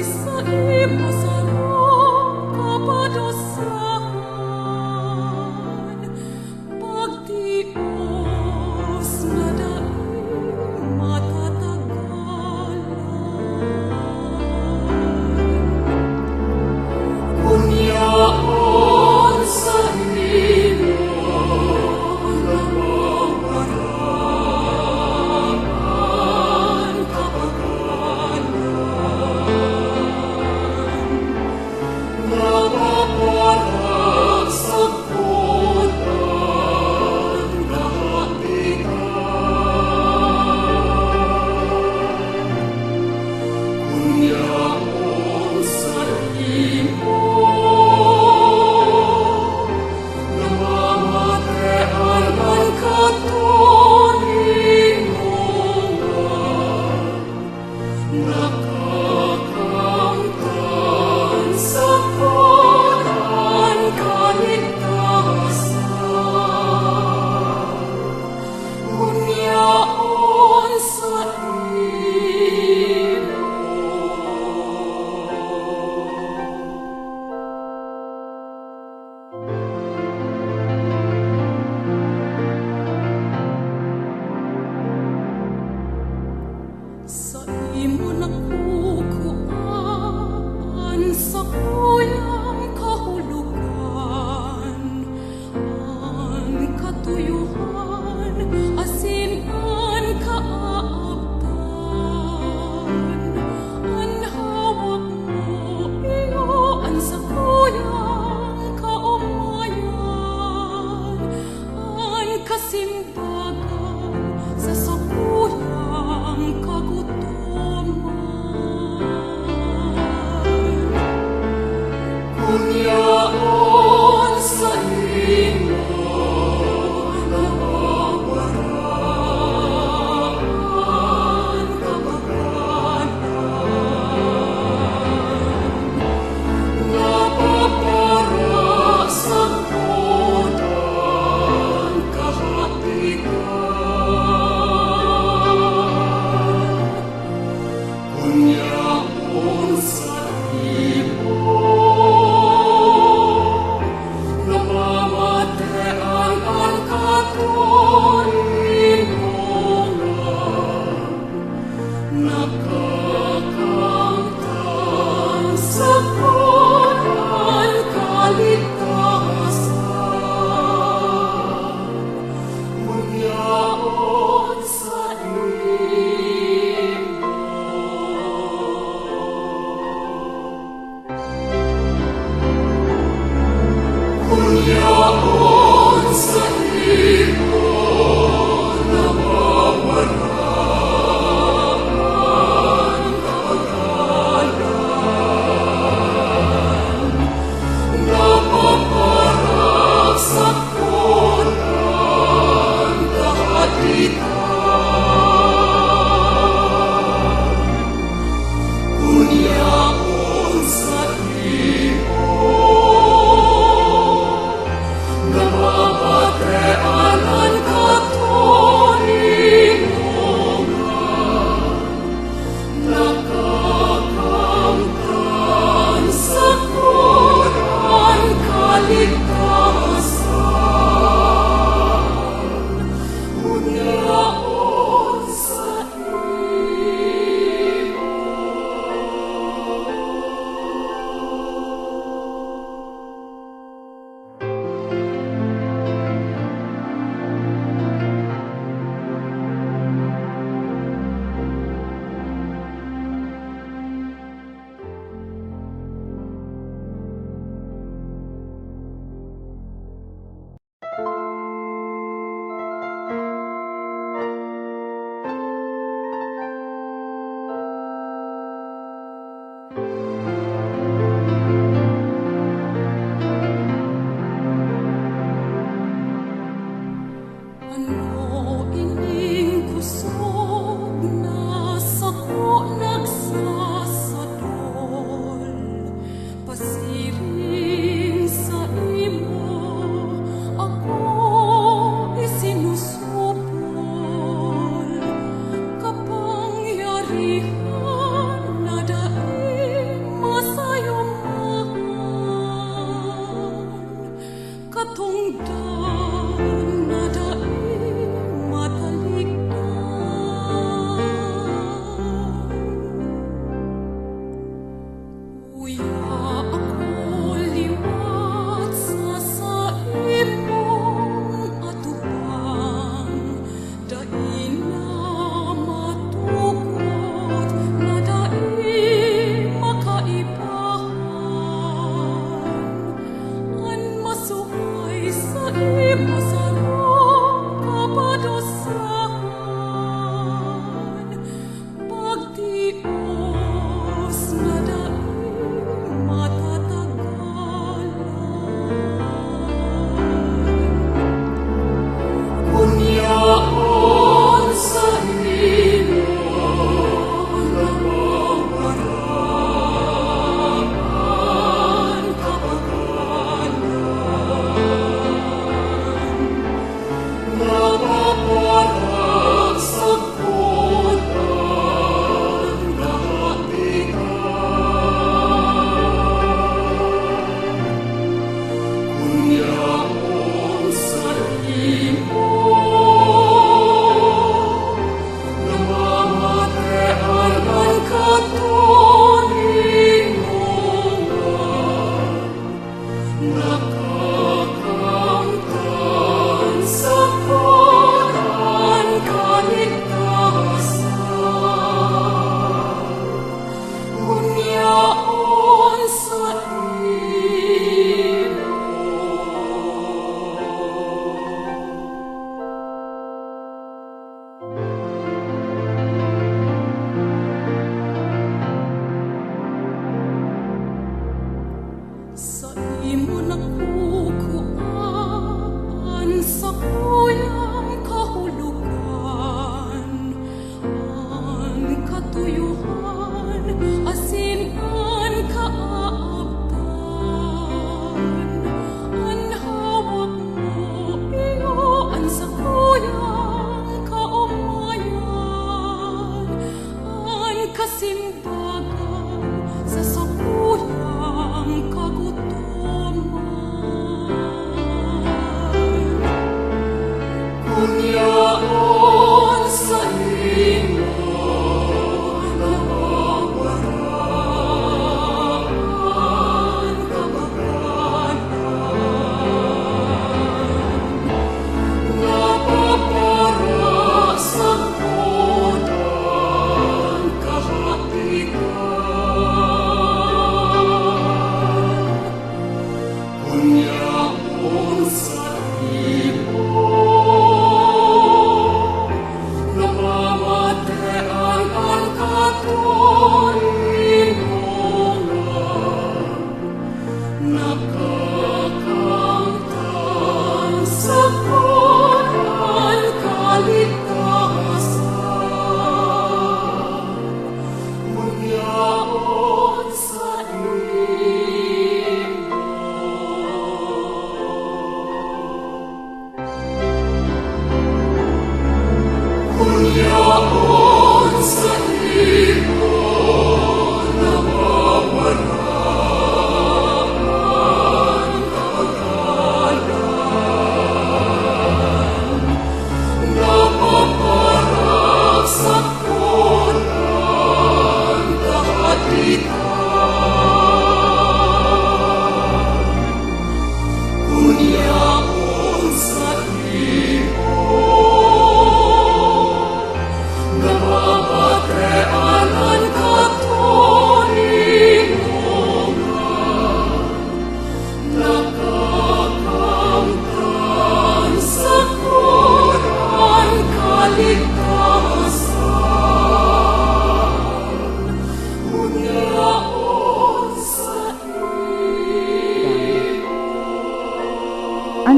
Sa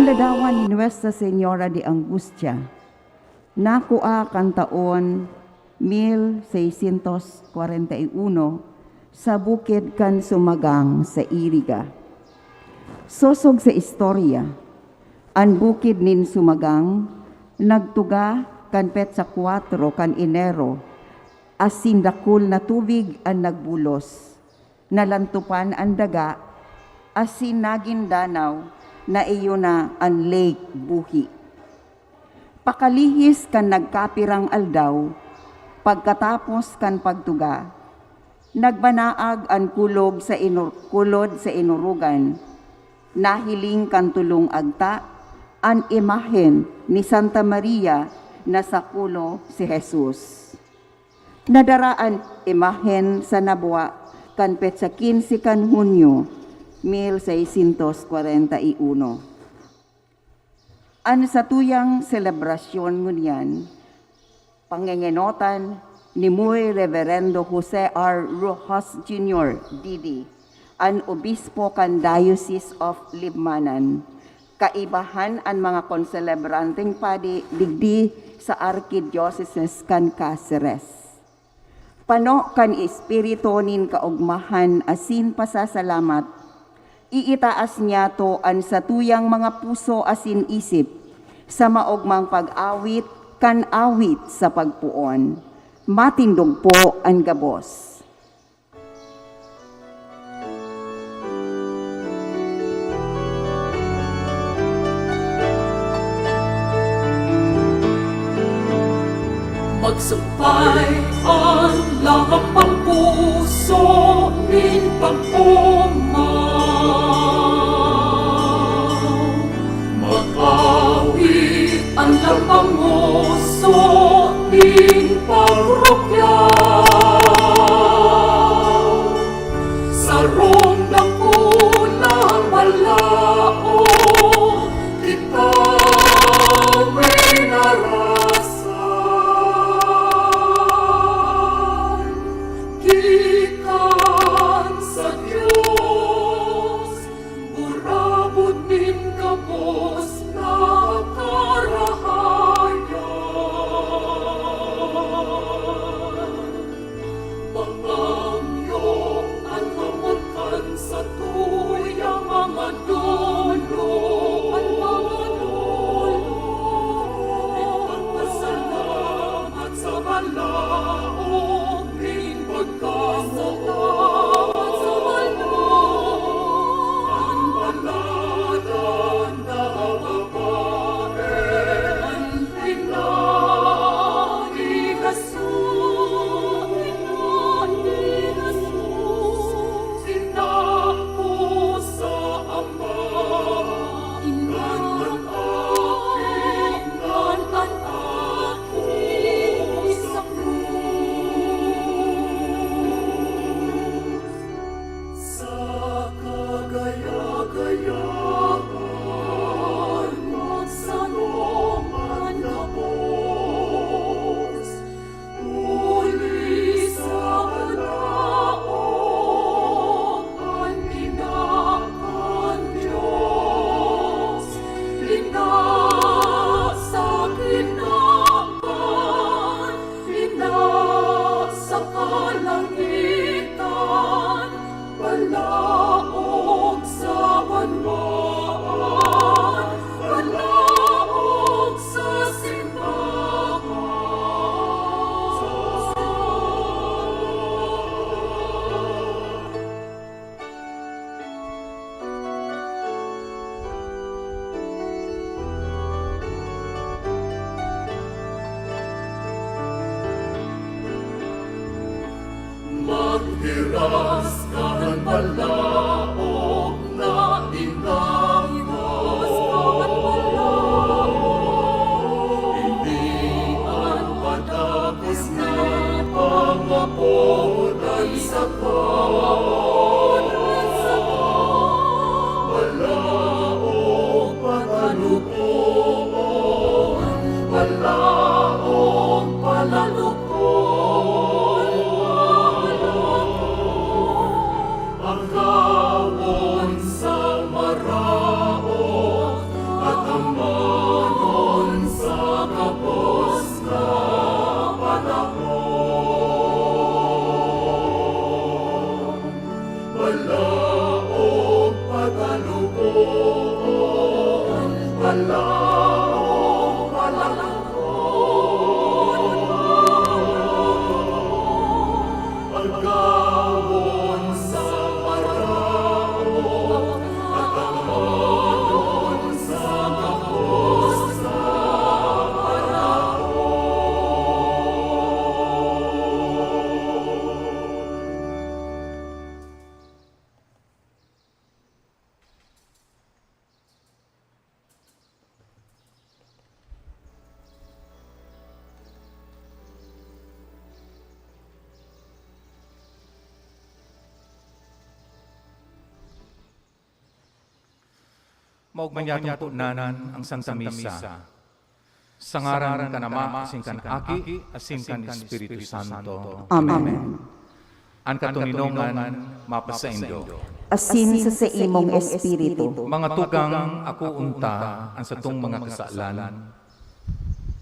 Ladawan ni Nuestra Señora de Angustia, nakua kan taon 1641 sa bukid kan Sumagang sa Iriga. Sosog sa istorya, ang bukid nin Sumagang nagtuga kan petsa 4 kan Enero, asin dakul na tubig ang nagbulos, nalantupan ang daga, asin naging danaw, na iyo na ang Lake Buhi. Pakalihis kan nagkapirang aldaw, pagkatapos kan pagtuga, nagbanaag ang kulod sa inurugan, nahiling kan tulong agta, ang imahen ni Santa Maria na sakulo si Jesus. Nadaraan imahen sa nabwa kan petsa 15 kan Hunyo, 1641. Ang satuyang selebrasyon ngunyan, pangengenotan ni Muy Reverendo Jose R. Rojas Jr., D.D., ang obispo kan Diocese of Libmanan, kaibahan ang mga konselebranteng padi digdi sa Archdiocese kan Cáceres. Pano kan espiritu nin kaugmahan asin pasasalamat, iitaas niya to ang satuyang mga puso asin isip sa maogmang pag-awit kan awit sa pagpuon. Matindog po ang gabos. Magsampay ang lahat ng puso nin pagpumaw. Mag-awit ang lapang nguso nin pagrukyaw. Sa rondang kulang malao, kita may narasan. Gikan sa Diyos, burabot nin kabos na karahayan. Pangangyo ang hamutkan sa tuyang mga dulo. Ang mga dulo, ipagpasalamat sa balaog ning pagkakas. Maghiras kahan balaog na inangos ilian padagos na pangaponan sa balaog pagkalupon balaog palalupon agawon sa maraog at amanon sa kapos na panahon. Balaog pagalubon, balaog palalubon, agawon sa maraog at amanon sa kapos na panahon. Maugmanyatong punanan ang Santa Misa. Sa ngaran ka Ama, asin kan Aki, asin kan Espiritu Santo. Amen. Ang katuninongan, mapasaindo. Asin sa imong espiritu. Mga tugang ako unta, ang satong mga kasalan.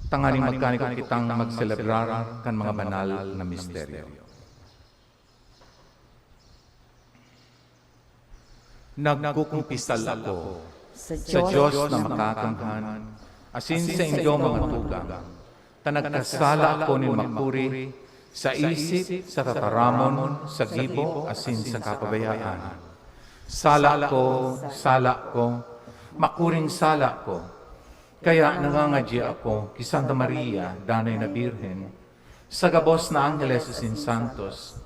Tanganing magkaniko kitang magselebrar kan mga banal na misteryo. Nagkukumpisal ako sa Diyos na makakamhan, asin sa inyo mga tugang, tanagkasala ako ni makuri, sa isip, sa tataramon, sa gibo, asin sa kapabayaan. Sala ko, makuring sala ko, kaya nangangadya ako, kay Santa Maria, danay na Birhen, sa gabos na Angeles asin Santos,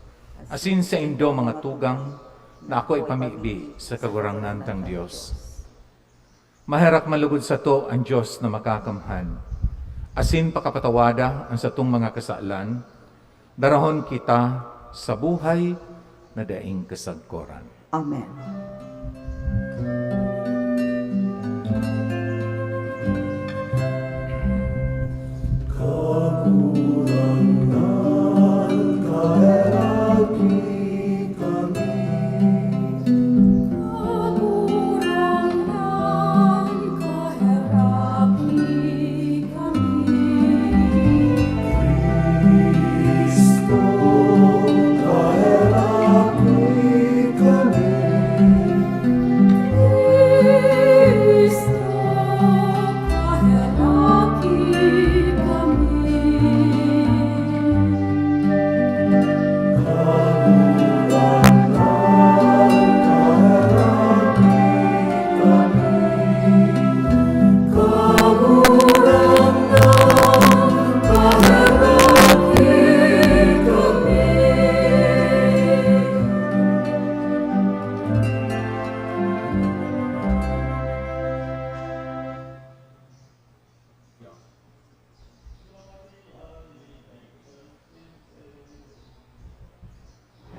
asin sa inyo mga tugang, na ako ipamibi sa kagurangan ng Diyos. Maherak malugod sa to ang Diyos na makakamhan. Asin pakapatawada ang satong mga kasalan, darahon kita sa buhay na daing kasagkoran. Amen.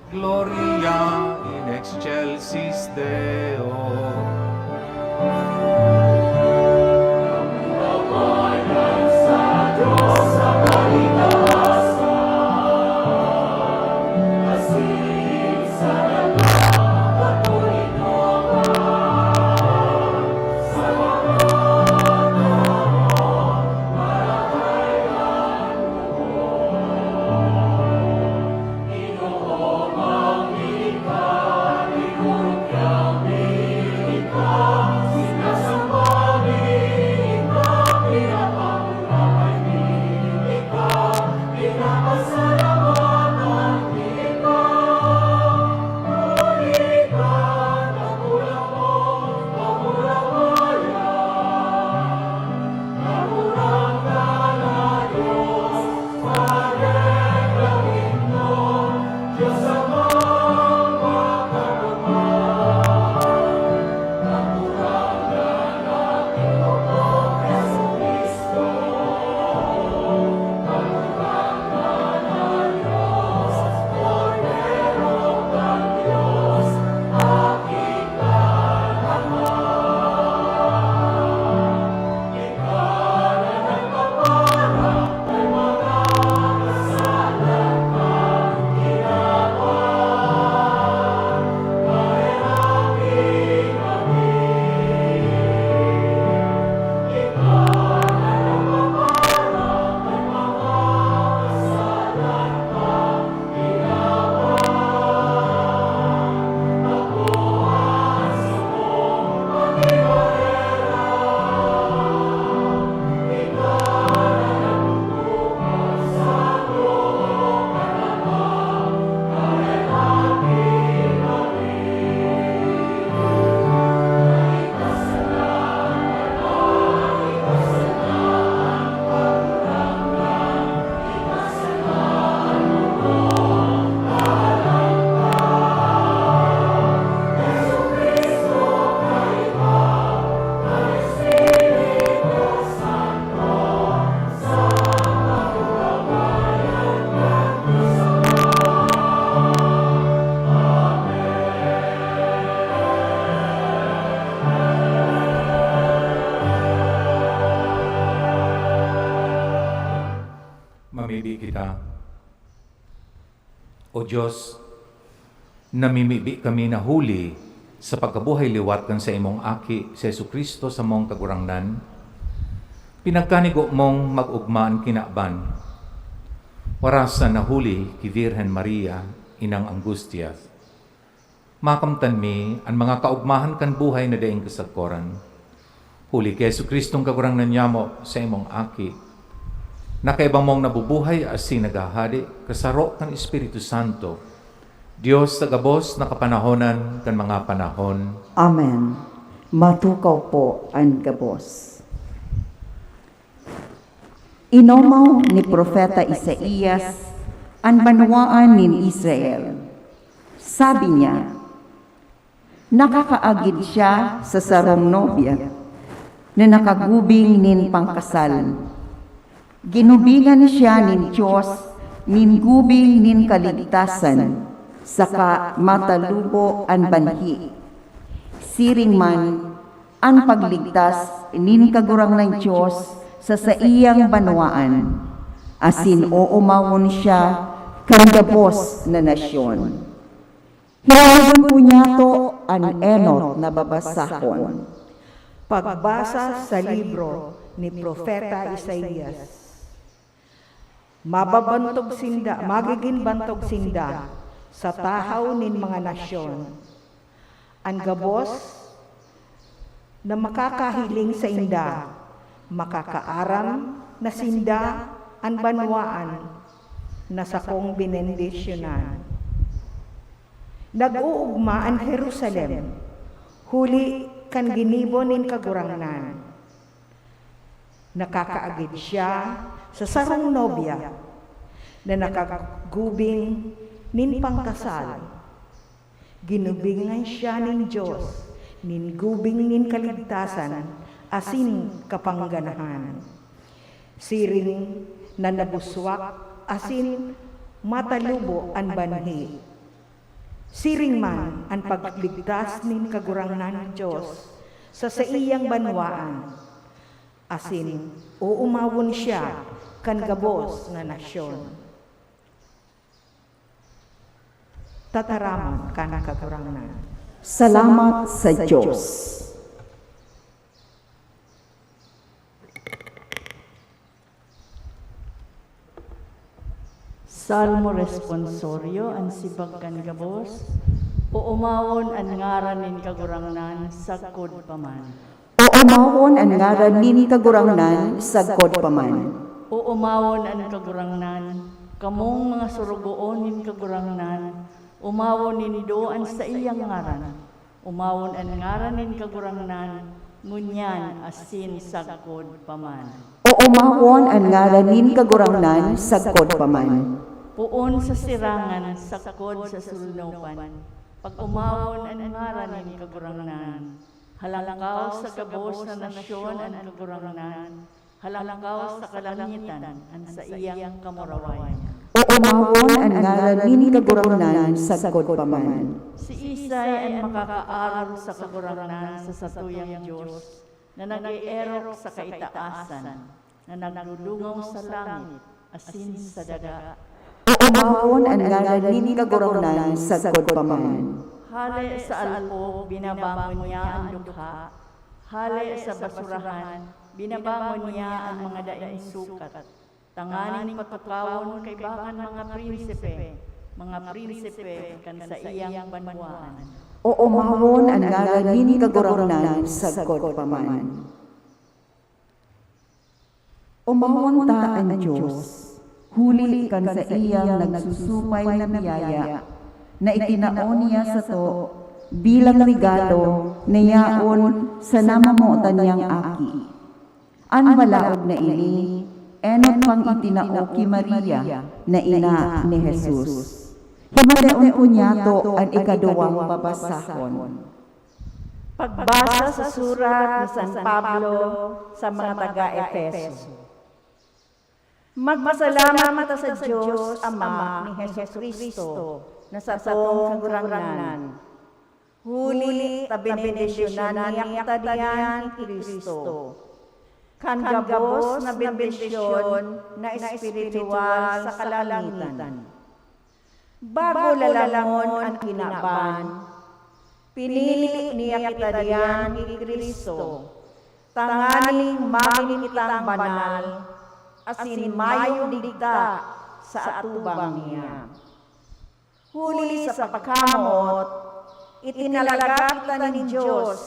Gloria in excelsis Deo. Ikaw O Diyos, namimibi kami na huli sa pagkabuhay liwat kan sa imong aki sa Jesucristo sa mong kagurangnan. Pinagkanigo mong mag-ugmaan kinaban. Warasan na huli ki Virhen Maria, inang Angustia. Makamtan mi ang mga kaugmahan kan buhay na daing kasagkoran. Huli kay Jesucristong kagurangnan niya mo sa imong aki. Nakaibang mong nabubuhay asin nagahadi kasaro kan Espiritu Santo. Diyos tagabos na kapanahonan kan mga panahon. Amen. Matukaw po ang gabos. Inomaw ni Propeta Isaías ang banwaan ni Israel. Sabi niya, nakakaagid siya sa sarong nobya na nakagubing nin pangkasal. Ginubingan siya nin Diyos nin gubing nin kaligtasan saka matalubo ang banhi. Siring man ang pagligtas nin kagurang ng Diyos sa iyang banwaan, asin uumawon siya kan gabos na nasyon. Hilagon po niya to ang enot na babasahon. Pagbasa sa libro ni Propeta Isaías. Mababantog sinda, magiging bantog sinda sa tahaw nin mga nasyon. Ang gabos na makakahiling sa inda, makakaaram na sinda ang banwaan na sa kong binendisyonan. Nag-uugma ang Jerusalem, huli kan ginibo nin kagurangnan. Nakakaagid siya sa sarong nobya na nakagubing nin pangkasal. Ginubingan siya nin Diyos, nin gubing nin kaligtasan, asin kapangganahan. Siring na nabuswak, asin matalubo ang banhi. Siring man ang pagligtas nin kagurangnan ng Diyos sa iyang banwaan, asin uumawon siya kan gabos na nasyon. Tataramon kan kagurangnan. Salamat sa Diyos. Salmo responsorio ang sibag kan gabos, o umawon ang ngaran nin kagurangnan sagkod paman. O umawon ang ngaran nin kagurangnan sagkod paman. O umawon ang kagurangnan, kamong mga surugoon nin kagurangnan, umawon ninidoan sa iyang ngaran. Umawon ang ngaran nin kagurangnan, ngunyan asin sagkod paman. O umawon ang ngaran nin kagurangnan sagkod paman. Puon sa sirangan, sakod sa sulnupan. Pag umawon ang ngaran nin kagurangnan, halangkaw sa gabos na nasyon ang kagurangnan, halangkaw sa kalangitan ang sa iyang kamurawayan. O umawon ang ngaran nin kagurangnan sagkod paman. Si Isay ang makakaaraw sa kagurangnan sa satuyang Diyos, na nag-ierok sa kaitaasan, na naglulungaw sa langit, asin sa daga. O umawon ang ngaran nin kagurangnan sagkod paman. Hali sa alpog, binabangon niya ang dukha. Hali sa basurahan, binabangon niya ang mga daing sukat. Tanganing patukawon kay bakan mga prinsipe kan sa iyang banwaan. O umawon ang ngaran nin kagurangnan sagkod paman. Umawon ta ang Diyos, huli kan sa iyang nagsusupay na biyaya, na itinaon niya sa to bilang regalo na yaon sa namamutan niyang aki. An balaog na ini, enot pang itinao ki Maria na ina ni Jesus. Himadaon po niya to ang ikaduwang babasahon. Pagbasa sa surat ni San Pablo sa mga taga-Efeso. Magpasalamat sa Diyos Ama ni Jesucristo na sa atong kagurangnan. Huli tabinendisyonan niya tadiyan Kristo. Kan gabos na bendisyon na espiritual sa kalangitan. Bago lalangon ang kinaban, pinili niya kita diyan ni Kristo, tanganing maging kitang banal, asin mayong digda sa atubang niya. Huli sa pagkamot, itinalaga kita ng Diyos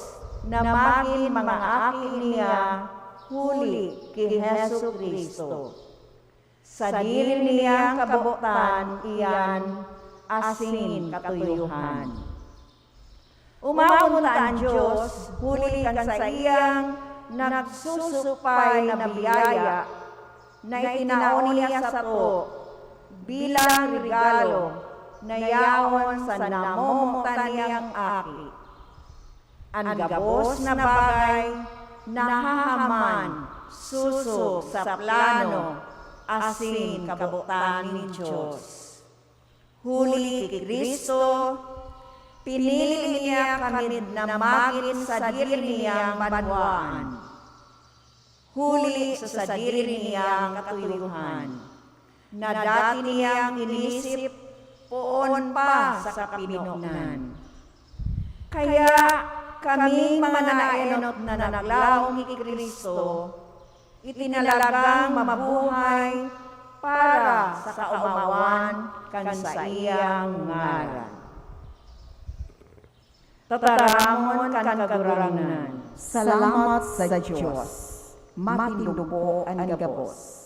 na maging mga aki niya, huli kay Hesu Kristo. Sa diri niyang kabutan iyan, asin katuyuhan. Umawon ta ang Diyos, huli kan sa iyang nagsusupay na biyaya, na itinaon niya sa to, bilang regalo, na yawon sa namumutan niyang aki. Ang gabos na bagay, nahahaman, suso sa plano, asin kabutan ni Diyos. Huli kay Kristo, pinili niya kami na maging sa diri niyang banwaan. Huli sa diri niyang katuyuhan, na dati niyang inisip poon pa sa kapinonan. Kaya kaming mga naenot na naglaong ni Kristo, itinalagang mabuhay para sa kaumawan kan sa iyang ngaran. Tataramon kan kaguranan. Salamat sa Diyos. Matindog ang gabos.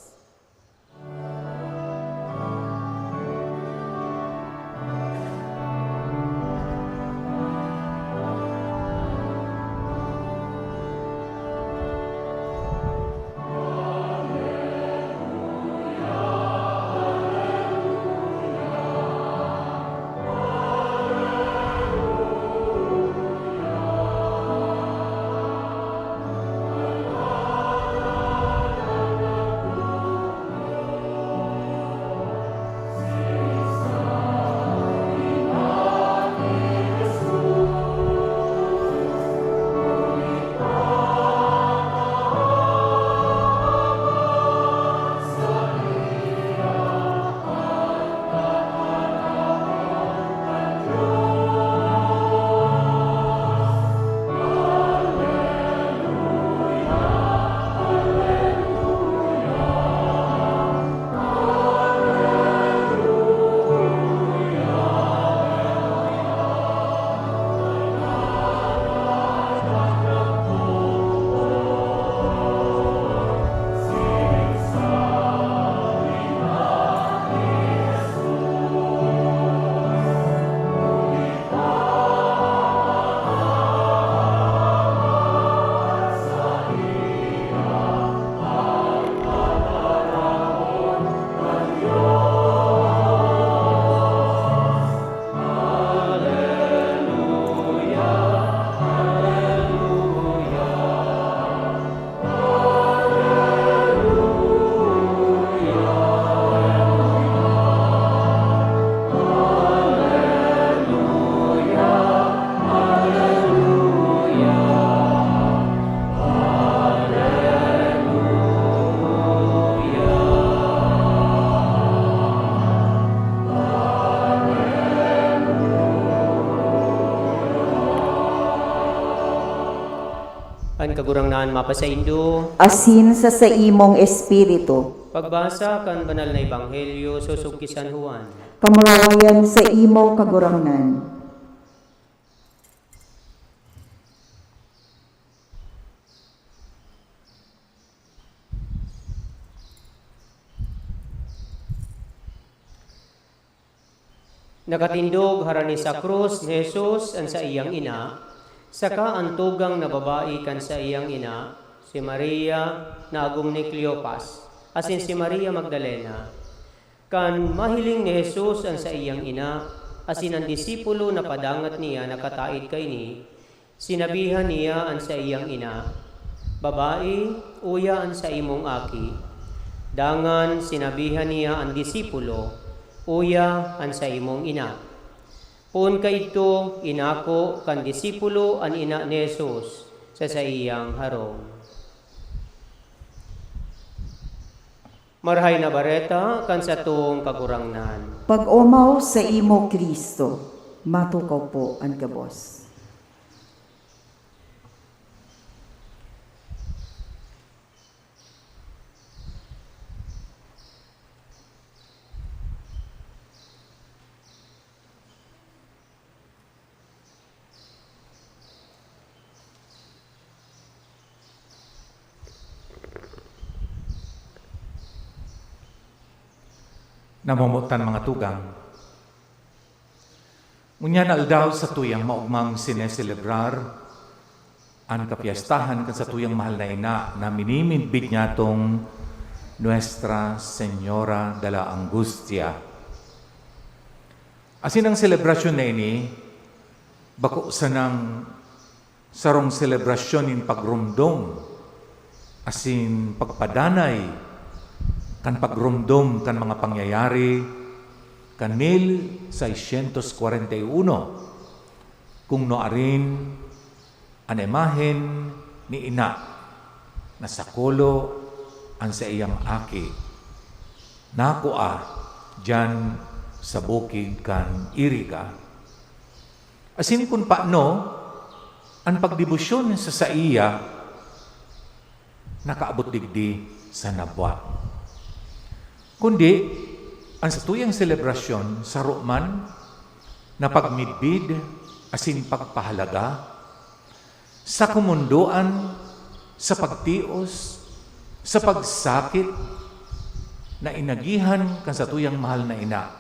An kagurangnan mapasaindo, Asin sa imong espiritu, pagbasa kan banal na ebanghelyo susug ki San Juan. kamurawayan sa imo kagurangnan. Nakatindog harani sa krus ni Jesus ang sa iyang ina, saka ang tugang na babae kan sa iyang ina, si Maria na agum ni Cleopas, asin si Maria Magdalena. Kan mahiling ni Jesus ang sa iyang ina, asin ang disipulo na padangat niya nakataid kay ni, sinabihan niya ang sa iyang ina, babae, uya ang sa imong aki. Dangan sinabihan niya ang disipulo, uya ang sa imong ina. Pun kayto inako kan disipulo an ina ni Jesus sa iyang harong. Marhay na bareta kan sa tuong kagurangnan. Pag umaw sa imo Kristo, matukaw po ang gabos. Namumutan mga tugang. Ngunyan aldaw sa tuyang maugmang sineselebrar ang kapiyastahan kan sa tuyang mahal na ina na minimidbid niya tong Nuestra Señora de la Angustia. Asin ang selebrasyon na ini, bako sa nang sarong selebrasyon in pagrumdom, asin pagpadanay, kan pagrumdom kan mga pangyayari kan 1641 kung noarin ang imahen ni ina na sakolo ang sa iyang aki nakuha dyan sa bukid kan Iriga. Asin kun paano ang pagdibusyon sa iya nakaabot digdi sa nabwa. Kundi, ang satuyang selebrasyon sa Roman na pagmidbid asin pagpahalaga sa kumunduan, sa pagtios, sa pagsakit na inagihan kan satuyang mahal na ina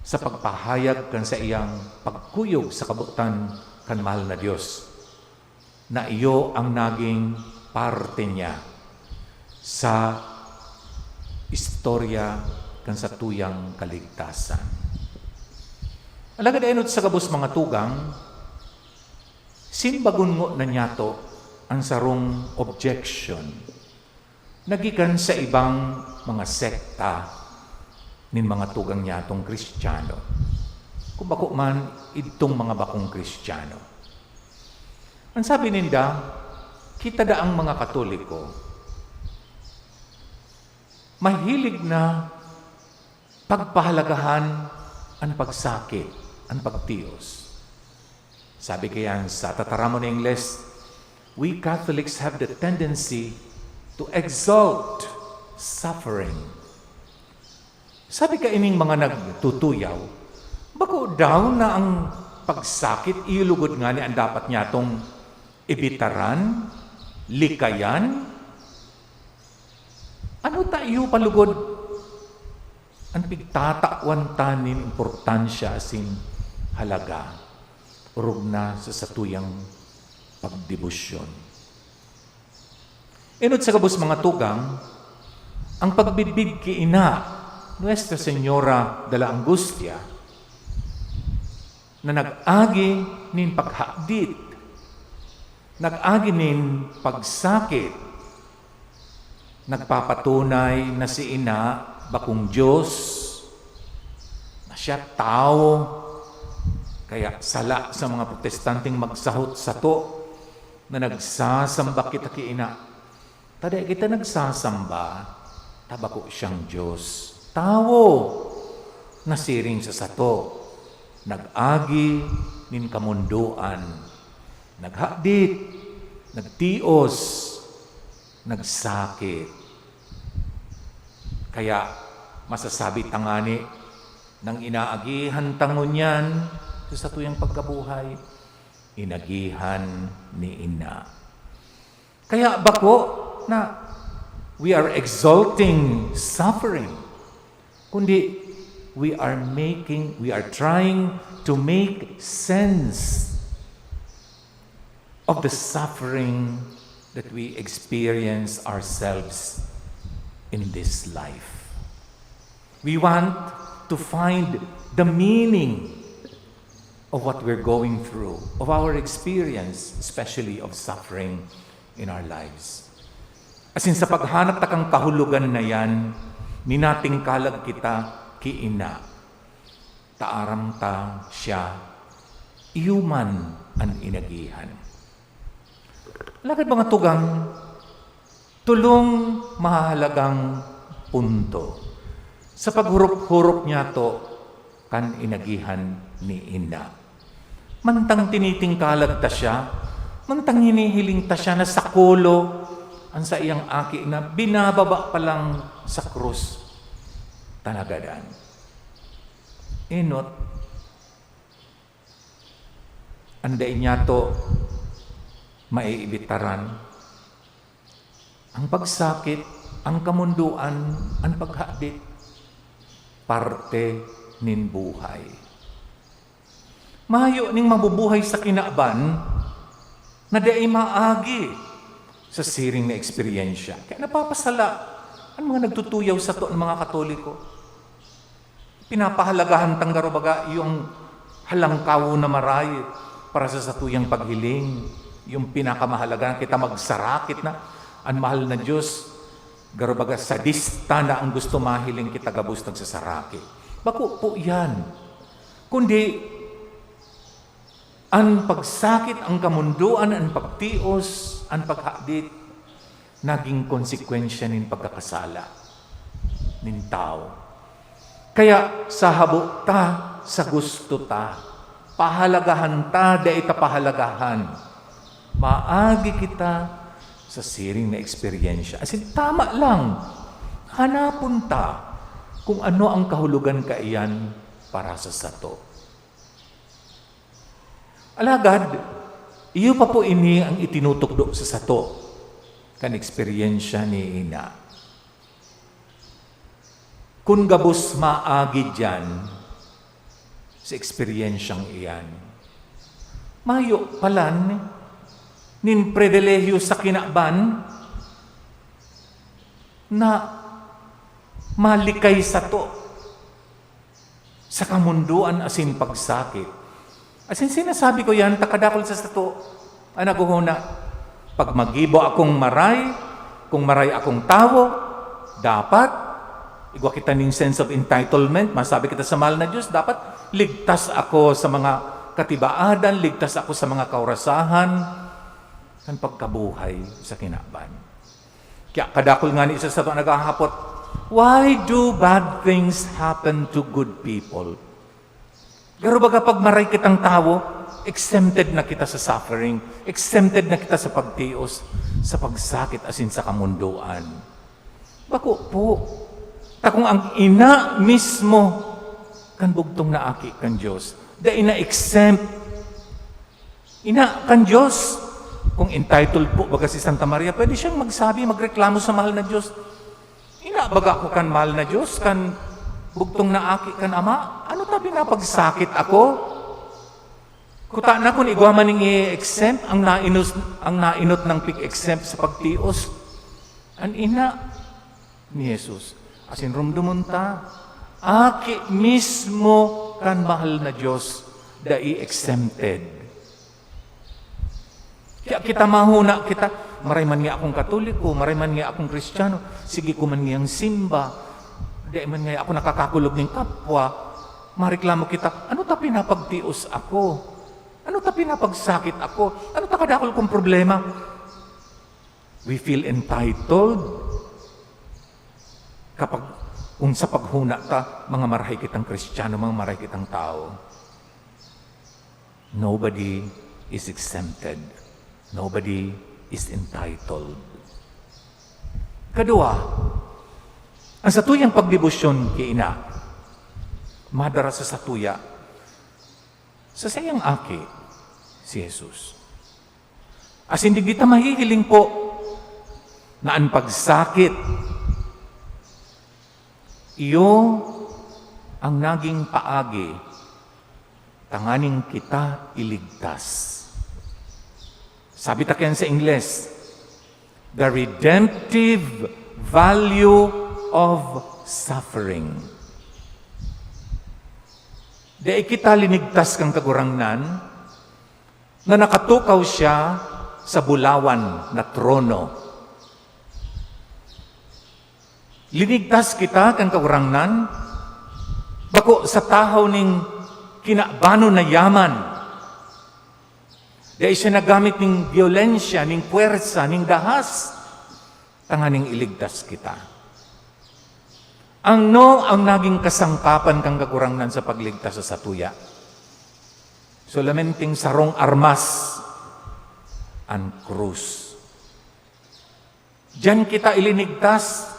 sa pagpahayag kan sa iyang pagkuyog sa kabutan kan mahal na Diyos na iyo ang naging parte niya sa istorya kan sa tuyang kaligtasan. Alagad enot sa gabos mga tugang, simbagon mo na niyato ang sarong objection nagikan sa ibang mga sekta nin mga tugang niyatong Kristiyano. Kung bako man itong mga bakong Kristiyano. Ang sabi ninda, kita daang mga Katoliko, mahilig na pagpahalagahan ang pagsakit, ang pagtios. Sabi kaya sa tataramo na Ingles, we Catholics have the tendency to exalt suffering. Sabi ka ining mga nagtutuyaw, bako daw na ang pagsakit, ilugod nga ni ang dapat niya itong ibitaran, likayan. Ano tayo palugod? Ang pigtatakwan tanin importansya asin halaga. Urog na sa satuyang pagdibusyon. Inod sa gabos mga tugang, ang pagbibig ki ina, Nuestra Señora de la Angustia, na nag-agi nin paghakdit, nag-agi nin pagsakit, nagpapatunay na si ina bakong Diyos, na siya tao, kaya sala sa mga protestanting magsahot sa to, na nagsasamba kita ki ina. Taday kita nagsasamba, tabako siyang Diyos. Tao, nasiring sa sato, nag-agi nin kamunduan, naghakdit, nagtios, nagsakit. Kaya masasabi tangani nang inaagihan tangon yan sa tuyang pagkabuhay, inagihan ni ina. Kaya bako na we are exalting suffering, kundi we are trying to make sense of the suffering that we experience ourselves in this life. We want to find the meaning of what we're going through, of our experience, especially of suffering in our lives. Asin sa paghanap takang kahulugan na yan, minating kalag kita kiina. Taaram ta siya, iyuman ang inagihan. Lakad mga tugang, tulong mahalagang punto. Sa paghurup-hurup niya to, kan inagihan ni ina. Mantang tinitingkalag ta siya, mantang hinihiling ta siya na sakulo, ang sa iyang aki na binababa pa lang sa krus. Tanagadan. Inot, anday niya to maiibitaran. Ang pagsakit, ang kamunduan, ang paghadit, parte nin buhay. Mayo ning mabubuhay sa kinaban na di maagi sa siring na eksperyensya. Kaya napapasala ang mga nagtutuyaw sa to ng mga Katoliko. Pinapahalagahan tanggaro baga yung halangkaw na maray para sa satuyang paghiling. Yung pinakamahalaga kita magsarakit na ang mahal na Diyos. Garo baga sadista na ang gusto mahiling kita gabus nagsasaraki. Bako po yan. Kundi ang pagsakit, ang kamunduan, ang pagtios, ang paghadit, naging konsekwensya nin pagkakasala nin tao. Kaya sa habok ta, sa gusto ta, pahalagahan ta, da ita pahalagahan. Maagi kita sa siring na eksperyensya. As in, tama lang. Hanapon ta kung ano ang kahulugan kaiyan para sa sato. Alagad, iyo pa po ini ang itinutukdo sa sato kan eksperyensya ni ina. Kung gabos maagi dyan sa eksperyensyang iyan, mayo palan nin pribilehyo sa kinaban na malikay sa to sa kamunduan asin pagsakit. Asin sinasabi ko yan, takadakol sa to, anaguhuna, pag magibo akong maray, kung maray akong tao, dapat, igwa kita ning sense of entitlement, masabi kita sa mahal na Diyos, dapat ligtas ako sa mga katibaadan, ligtas ako sa mga kaurasahan, kan pagkabuhay sa kinaban. Kaya kadakol nga ni isa sa ito naghahapot, why do bad things happen to good people? Pero baga pag maray kitang tao, exempted na kita sa suffering, exempted na kita sa pagtios, sa pagsakit asin sa kamunduan. Bako po, kung ang ina mismo kan bugtong na aki kan Diyos, da ina-exempt, ina kan Diyos, kung entitled po baga si Santa Maria, pwede siyang magsabi, magreklamo sa mahal na Diyos. Inabaga ko kan mahal na Diyos, kan bugtong na aki kan Ama, ano tabi na pagsakit ako? Kuta na kung igwa maning i-exempt, ang nainot ng pig-exempt sa pagtios, ang ina ni Jesus. Asin rumdumon ta, aki mismo kan mahal na Diyos, da i-exempted. Kaya kita mahuna, kita, maray man nga akong Katoliko, maray man nga akong Kristiyano, sige ko man ngayang simba, di man nga ako nakakakulog ng kapwa, mareklamo kita, ano ta pinapagtios ako? Ano ta pinapagsakit ako? Ano ta kadakol kong problema? We feel entitled kapag kung sa paghuna ta, mga marahay kitang Kristiyano, mga marahay kitang tao. Nobody is exempted. Nobody is entitled. Kadua, ang satuyang pagdebosyon kay ina, madara sa satuya, sa sayang aki, si Jesus. As hindi kita mahihiling po na ang pagsakit, iyo ang naging paagi, tanganing kita iligtas. Sabi ta sa Ingles, the redemptive value of suffering. Di kita linigtas kang kagurangnan na nakatukaw siya sa bulawan na trono. Linigtas kita kang kagurangnan bako sa tahaw ning kinabano na yaman. Dahil siya nagamit ng violensya, ng puwersa, ng dahas, tanganing iligtas kita. Ano ang naging kasangkapan kang kagurangnan sa pagligtas sa satuya? Solamenting sarong armas ang krus. Diyan kita ilinigtas.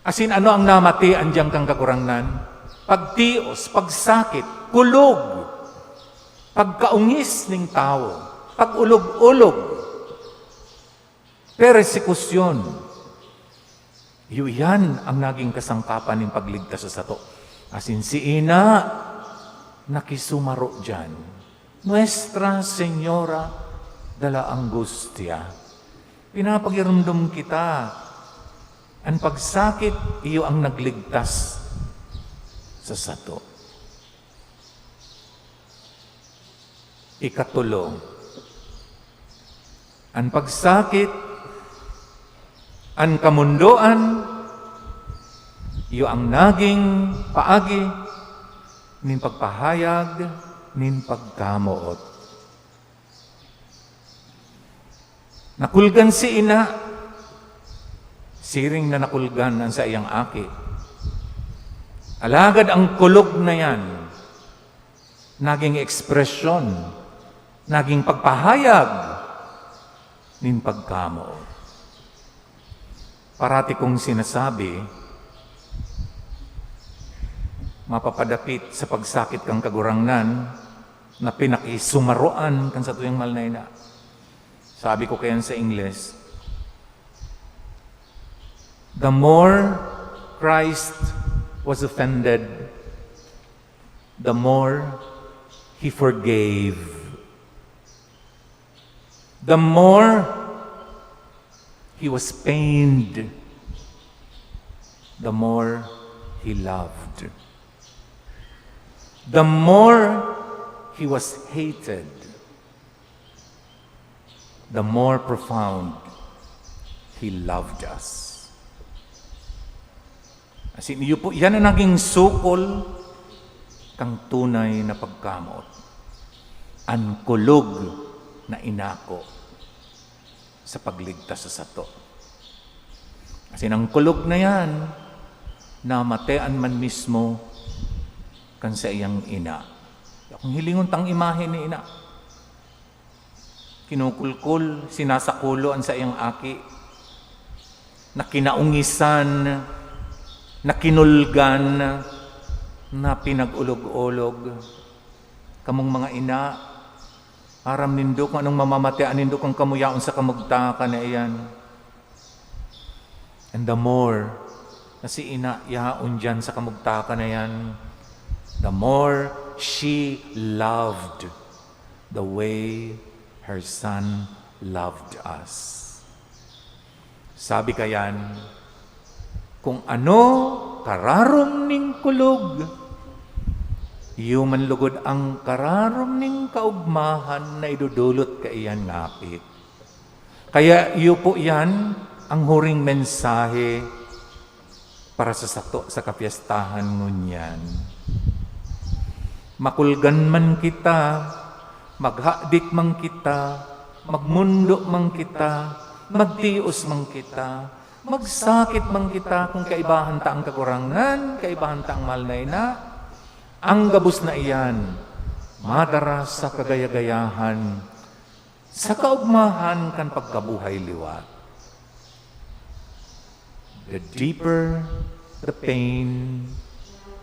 Asin ano ang namati andiyan kang kagurangnan? Pagtios, pagsakit, kulog, pagkaungis ng tao, pagulog-ulog, persekusyon. Yan ang naging kasangkapan ng pagligtas sa sato. Asin si Ina, nakisumaro dyan. Nuestra Señora de la Angustia. Pinapagirundom kita. Ang pagsakit, iyo ang nagligtas sa sato. Ikatulo, ang pagsakit, ang kamundoan, iyo ang naging paagi nin pagpahayag nin pagkamuot. Nakulgan si Ina, siring na nakulgan ang sa iyang aki. Alagad ang kulog na yan, naging ekspresyon, naging pagpahayag nin pagkamuot. Parati kong sinasabi, mapapadapit sa pagsakit kang kagurangnan na pinakisumaroan kan sa tuyang malnayna. Sabi ko kayan sa English, the more Christ was offended, the more He forgave. The more He was pained, the more He loved. The more He was hated, the more profound He loved us. As in, yan ang naging sukol kang tunay na pagkamot. Ang kulog na inako sa pagligtas sa sato. Kasi ang kulog na yan, namatean man mismo kan sa iyang ina. Kung hilingon tang imahe ni ina, kinukulkul, sinasakuloan sa iyang aki, na kinaungisan, na kinulgan, na pinag-ulog-ulog. Kamong mga ina, aram nindo kung anong mamamatean nindo kung kamuyaon sa kamugtaka na iyan. And the more na si ina yaon dyan sa kamugtaka na yan, the more she loved the way her son loved us. Sabi kayan, kung ano kararom ning kulog, iyo man lugod ang kararom ning kaugmahan na idudulot ka iyan ngapit. Kaya iyo po yan ang huring mensahe para sa sato sa kapiyastahan ngunyan. Makulgan man kita, maghadik man kita, magmundo man kita, magtios man kita, magsakit man kita kung kaibahan ta ang kakurangan, kaibahan ta ang malnay na, ang gabos na iyan, madara sa kagayagayahan, sa kaugmahan kan pagkabuhay liwat. The deeper the pain,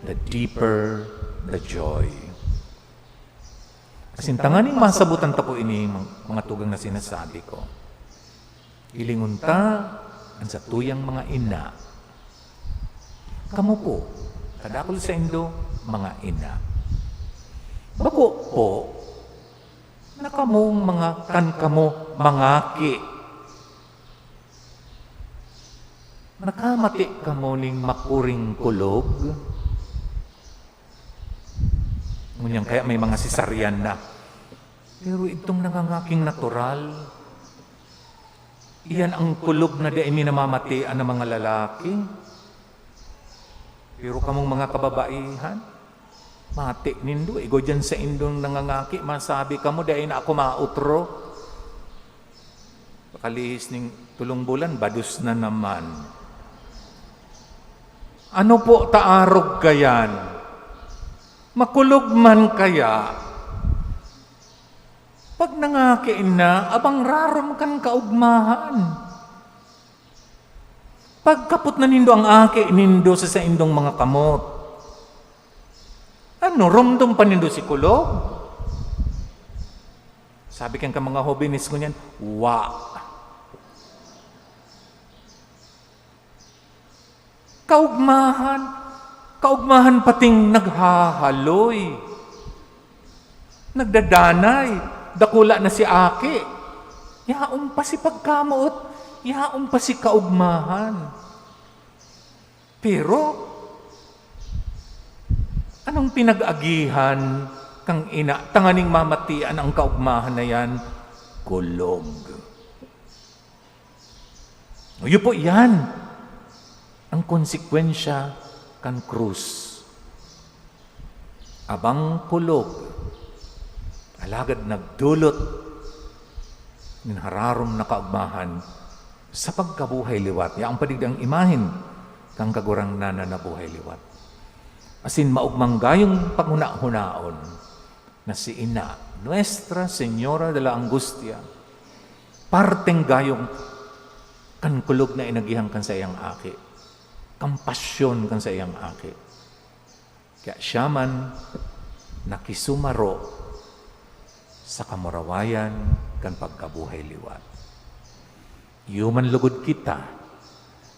the deeper the joy. Kasintanganing masabutan ta po ini mga tugang na sinasabi ko. Ilingon ta ang sa tuyang mga ina. Kamu po, kadakol sa Indo, mga ina. Bako po, na kamong mga kamo mangaki. Nakamati kamo ning makuring kulog. Ngunyan kaya may mga sisaryan na. Pero itong nangangaking natural, iyan ang kulog na di minamamatian ng mga lalaki. Pero kamong mga kababaihan, mati nindo. Igo dyan sa indong nangangaki, masabi kamo, di na ako mautro. Pakalihis ning tulong bulan, badus na naman. Ano po taarog kayan? Makulog man kaya? Pag nangakiin na, abang rarom kan kaugmahan. Pagkapot na nindo ang aki, nindo sa indong mga kamot. Ano, romdom pa nindo si kulog? Sabi kang ka mga hobinis ko niyan, Kaugmahan pating naghahaloy. Nagdadanay. Dakula na si Aki. Yaon pa si pagkamuot. Yaon pa si kaugmahan. Pero, anong pinag-agihan kang ina? Tanganing mamatian ang kaugmahan na yan? Kulog. O yun po yan. Ang konsekwensya kan krus. Abang kulog, alagad nagdulot ng hararom na kaugmahan sa pagkabuhay liwat. Yaang padigdang imahin kang kagurang nana na buhay liwat. Asin maugmang gayong panguna-hunaon na si Ina, Nuestra Señora de la Angustia, parteng gayong kan kulog na inagihang kan sa iyang aki. Kampasyon kan sa iyang aki. Kaya siya man nakisumaro sa kamurawayan kan pagkabuhay liwat. Yuman lugod kita.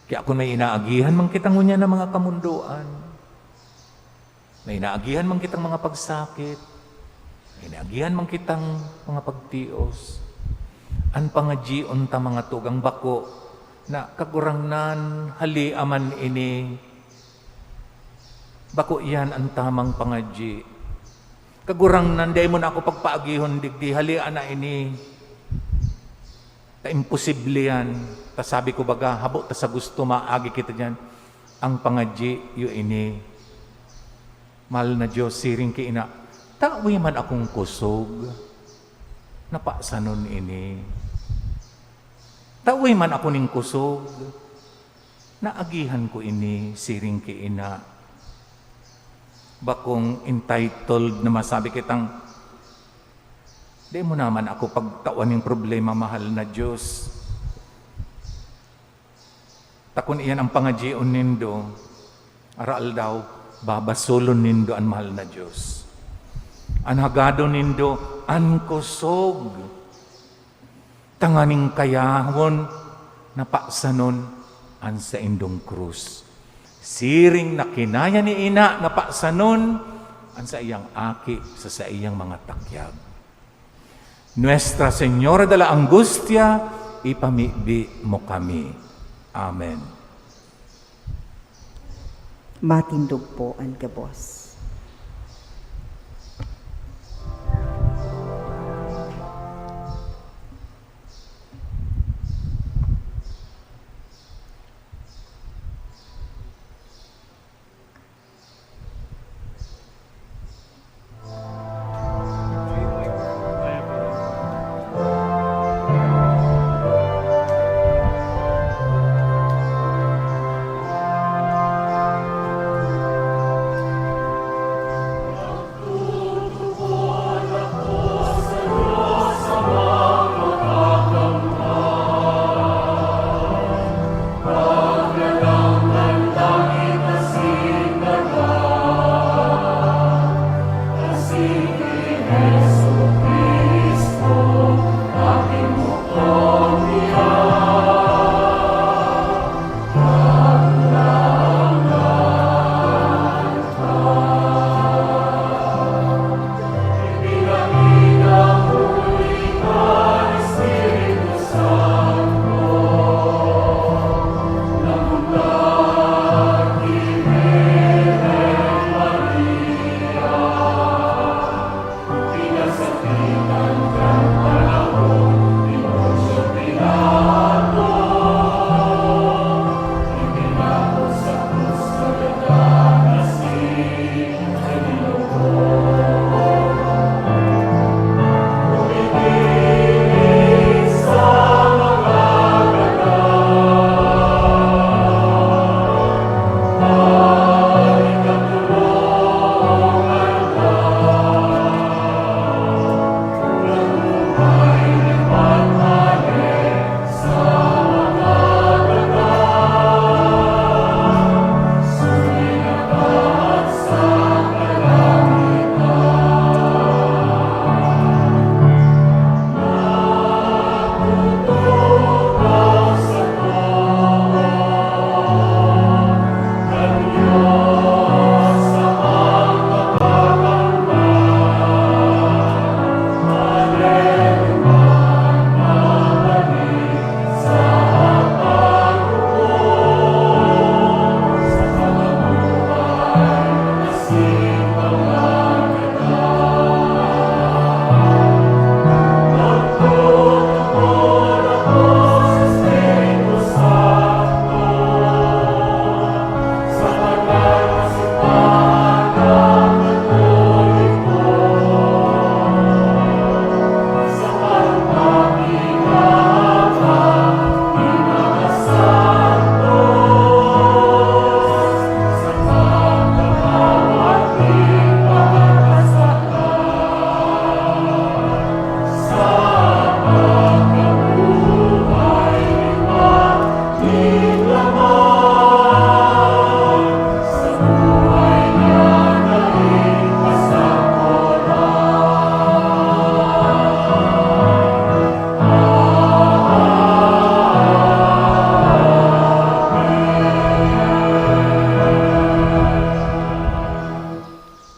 Kaya kung may inaagihan man kitang unya ng mga kamunduan, may inaagihan man kitang mga pagsakit, may inaagihan man kitang mga pagtios, an pangajion ta mga tugang bako, na kagurangnan hali aman ini bako yan ang tamang pangadji. Kagurangnan day mo na ako pagpaagihon digdi hali ana ini ta imposible yan. Ta sabi ko baga habo ta sa gusto maagi kita diyan ang pangadji yu ini. Mahal na Diyos siring ki ina tawi man akong kusog napaksanon ini. Taway man ako ning kusog, naagihan ko ini, siring ki ina. Bakong entitled na masabi kitang, di mo naman ako pagtawan ng problema, mahal na Diyos. Takon iyan ang pangadjion nindo, aral daw, babasolon nindo ang mahal na Diyos. Anhagado nindo, an kusog. Tanganing kayahon napaksanon an sa indong krus. Siring na kinaya ni ina napaksanon an sa iyang aki sa iyang mga takyag. Nuestra Señora de la Angustia, ipamibi mo kami. Amen. Matindog po ang gabos. Amen.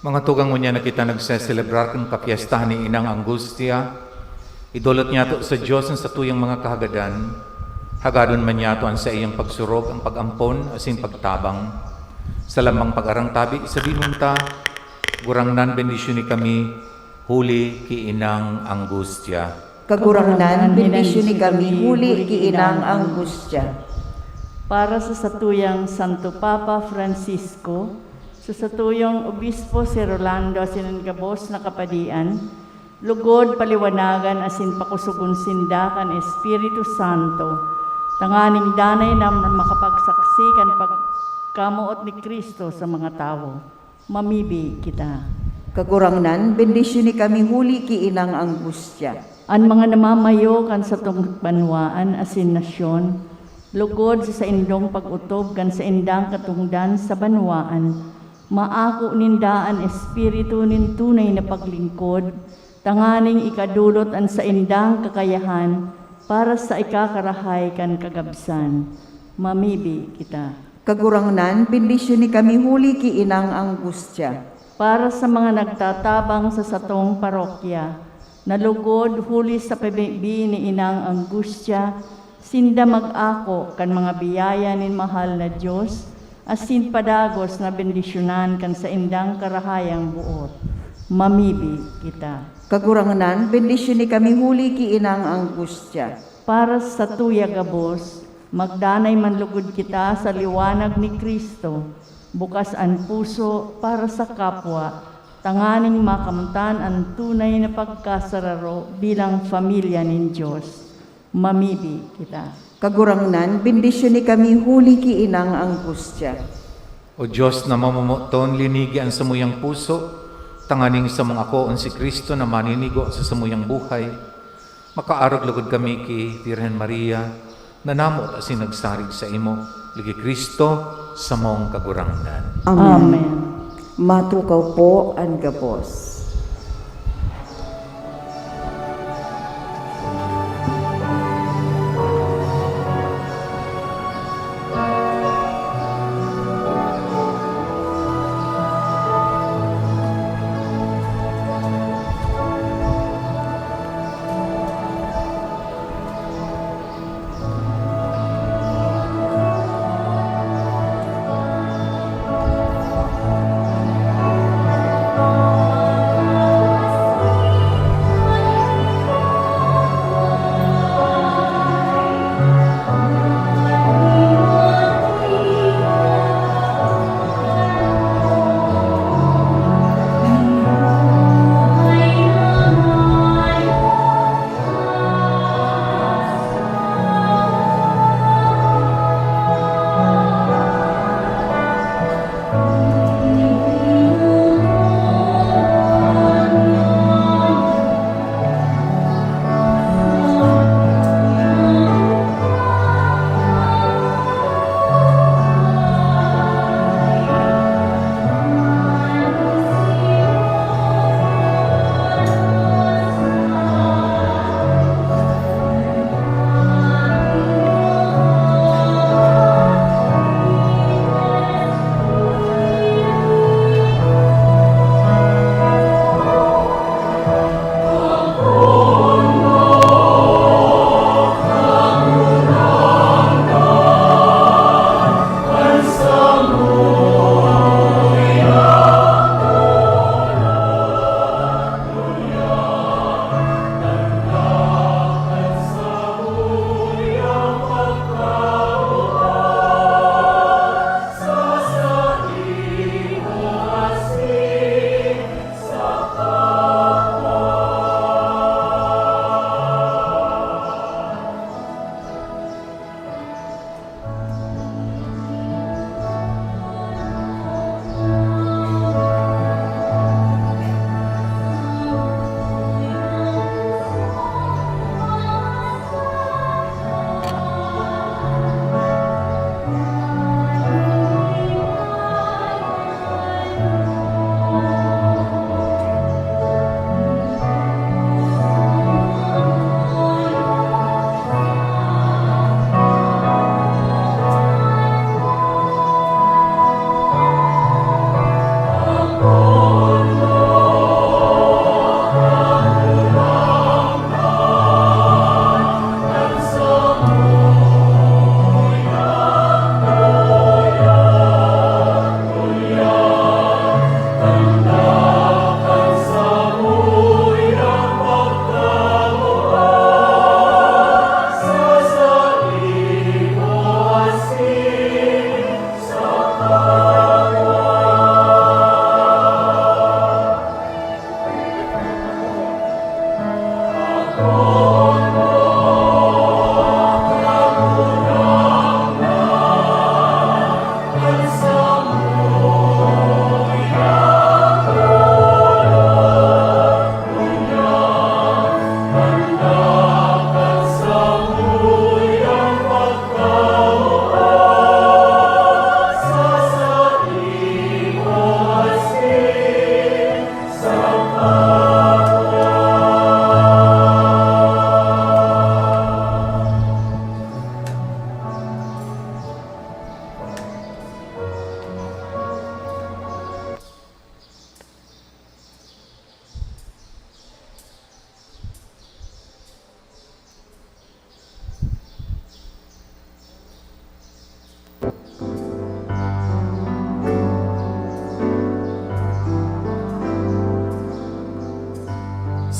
Mga tugang mo niya na kita nagseselebrar kang kapiestahan ni Inang Angustia, idolot niya to sa Diyos ang sa tuyang mga kahagadan, hagadon man niya to ang sa iyang pagsurog, ang pag-ampon, asin pagtabang, sa lamang pag-arang tabi, isabi munta, gurangnan bendisyon ni kami, huli ki Inang Angustia. Kagurangnan, bendisyon ni kami, huli ki Inang Angustia. Para sa satuyang Santo Papa Francisco, sa satuyang Obispo si Rolando asin gabos na kapadian, lugod paliwanagan asin pakusugon sindakan Espiritu Santo, tanganing danay na makapagsaksi kan pagkamuot ni Kristo sa mga tao. Mamibi kita. Kagurangnan, bendisyon ni kami, huli ki Inang Angustia. Ang mga namamayo kan sa tong banwaan asin nasyon, lugod sa indong pag-utob kan sa indang katungdan sa banwaan, maako nindaan espiritu nin tunay na paglingkod, tanganing ikadulot an sa indang kakayahan para sa ikakarahay kan kagabsan. Mamibi kita. Kagurangnan, bendisyon ni kami, huli ki Inang Angustia. Para sa mga nagtatabang sa satong parokya, nalugod huli sa pabibi ni Inang Angustia, sinda mag-ako kan mga biyaya nin mahal na Diyos, asin padagos na bendisyonan kan sa indang karahayang buot. Mamibi kita. Kagurangnan, bendisyon ni kami, huli ki Inang Angustia. Para sa tuya gabos, magdanay manlugod kita sa liwanag ni Kristo, bukas ang puso para sa kapwa, tanganing makamtan ang tunay na pagkasararo bilang pamilya nin Diyos. Mamibi kita. Kagurangnan, bendisyon ni kami, huli ki Inang Angustia. O Diyos na mamumuton, linigi ang samuyang puso, tanganing sa mga koon si Kristo na maninigo sa samuyang buhay, makaarog lugod kami ki Virgen Maria, na namot asin nagsarig sa imo, ligi Kristo sa mong kagurangnan. Amen. Matukaw po ang gabos.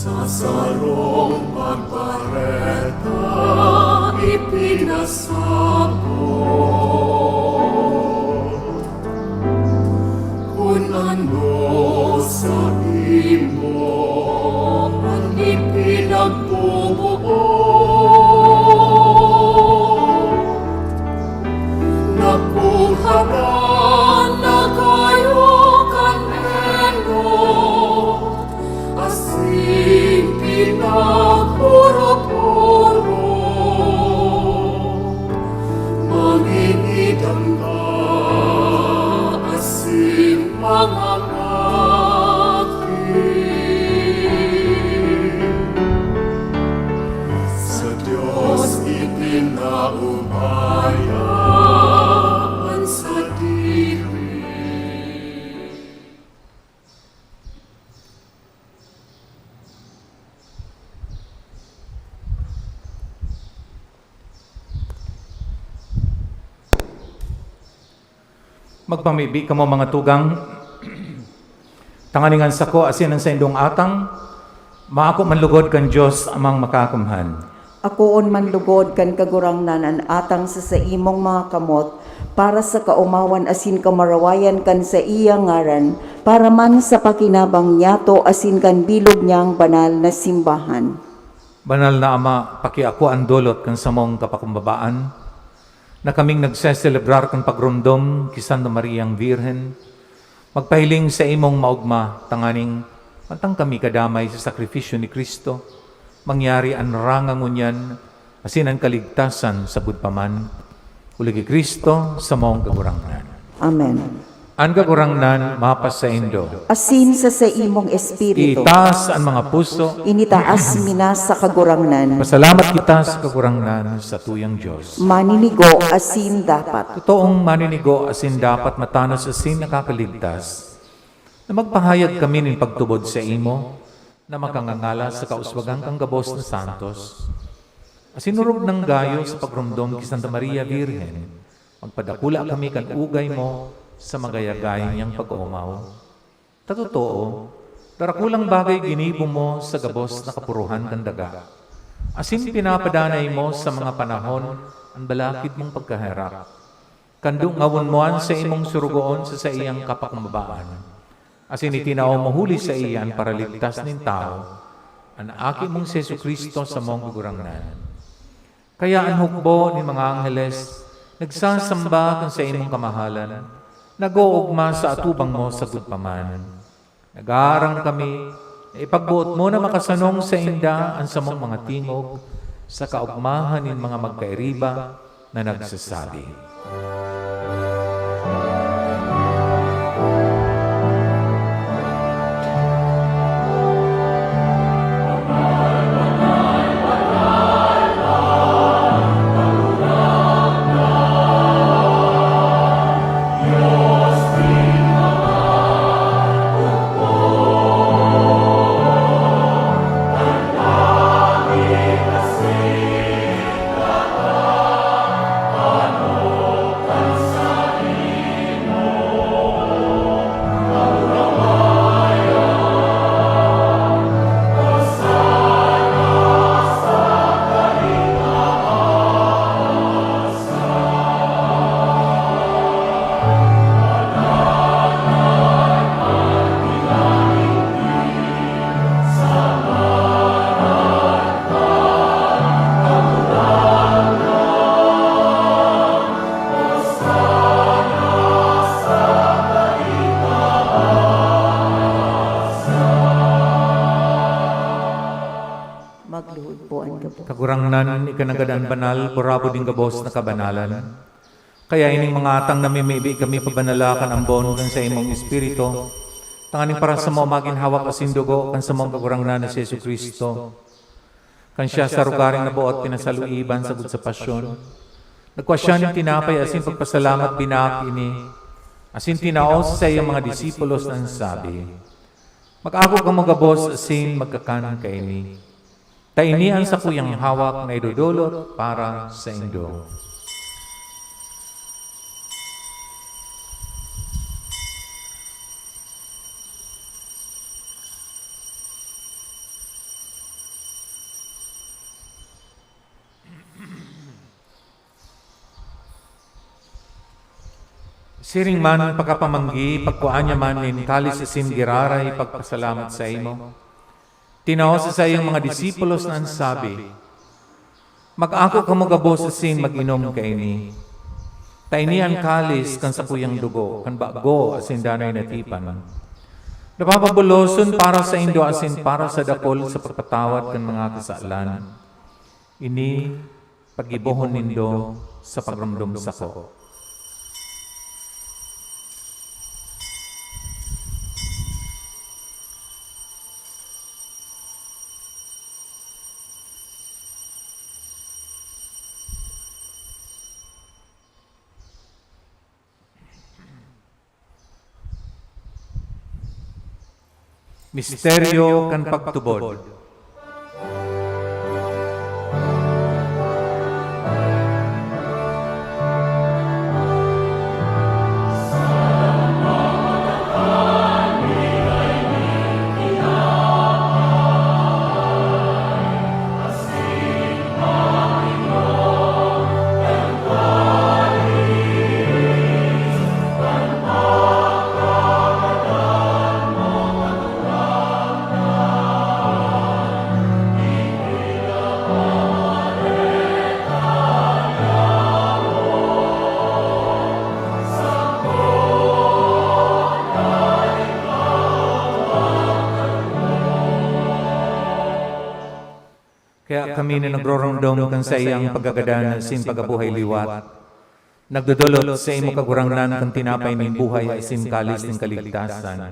sa sarong pagpareta ipinasabot. Kung ano sa imo ang ipinagbubuo, nakuhanan na kayo kaneno, asing pinagpuro-puro, manginidang ka, asing mga sa Diyos itinaubayan sa diri. Magpamibi ka mo mga tugang, tanganingan sa ko asin ang sa indong atang, maako manlugod kan Diyos amang makakamhan. Akoon man lugod kan kagurangnan an atang sa imong mga kamot, para sa kaumawan asin kamarawayan kan sa iyang ngaran, para man sa pakinabang niyato asin kan bilog niyang banal na simbahan. Banal na Ama, pakiako ang dolot kan sa mong kapakumbabaan, na kaming nagseselebrar kan pagrumdom kisan na Mariang Virhen, magpahiling sa imong maugma, tanganing matang kami kadamay sa sakripisyo ni Kristo, mangyari ang rangang unyan, asin ang kaligtasan sa budpaman, uligi Kristo sa mong kagurangnan. Amen. Ang kagurangnan, mapas sa indo. Asin sa imong espiritu, Itaas ang mga puso, initaas mina sa kagurangnan, pasalamat kita sa kagurangnan sa tuyang Diyos. maninigo asin dapat. Totoong maninigo asin dapat matanos asin nakakaligtas, na magpahayag kami ng pagtubod sa imo, na makangangala sa kauswagang kang gabos na santos, asinurog ng gayo sa pagrumdom ki Santa Maria Virgen, magpadakula kami kan ugay mo sa magayagay niyang pag-umaw. Tatotoo, darakulang bagay ginibo mo sa gabos na kapuruhan kan daga, asin pinapadanay mo sa mga panahon ang balakid mong pagkaharap. Kandung ngawon moan sa imong surugoon sa iyang kapakmabaan, asin itinao mo huli sa iyan para ligtas nin tao, ang aki mong si Jesucristo sa mong kagurangnan. Kaya ang hukbo ni mga angeles, nagsasamba kan sa imong kamahalan, nag-uugma sa atubang mo sa gudpaman. Nag-aarang kami, na ipagbuot mo na makasanong sa inda ang samong mga tingog, sa kaugmahan ng mga magkairiba na nagsasabi. Magluhod po ang gabo. Kagurangnan, ikanagadaan banal, burabo din gabos na kabanalan. Kaya ining mga atang namimibi kami pabanalakan ang bon kan sa imong espiritu, tanganing para sa mga maginhawak asin dugo kan sa mong kagurangnan na si Jesucristo. Kan siya sa rugaring nabuot pinasaluiban sagud sa pasyon. Nagkwa siya ng tinapay asin pagpasalamat binak ini, asin tinaos sa iyang mga disipulos nang sabi, mag-ako ka mga gabos asin magkakan kaini. Tainian sa kuyang hawak na idudulot para sa indo. Siring man pagkapamanggi, pagkuanya man nin kalis asin giraray pagpasalamat sa imo. Tinao sa iyong mga disipulos na ansabi, mag-ako kamo gabos asin mag-inom kaini. Taini ang kalis kan sa puyang dugo, kan bago asin danay natipan. Napapabuloson para sa indo asin para sa dakol sa pagpatawad kan mga kasalan. Ini pagibohon nindo sa pagramdom sa ko. Misteryo kan pagtubod. Kaya kami na nagrorondom kan sa iyang pagagadan sin pagabuhay liwat. Nagdudulot sa imo kagurangnan kan tinapay ning buhay asin kalis ning kaligtasan.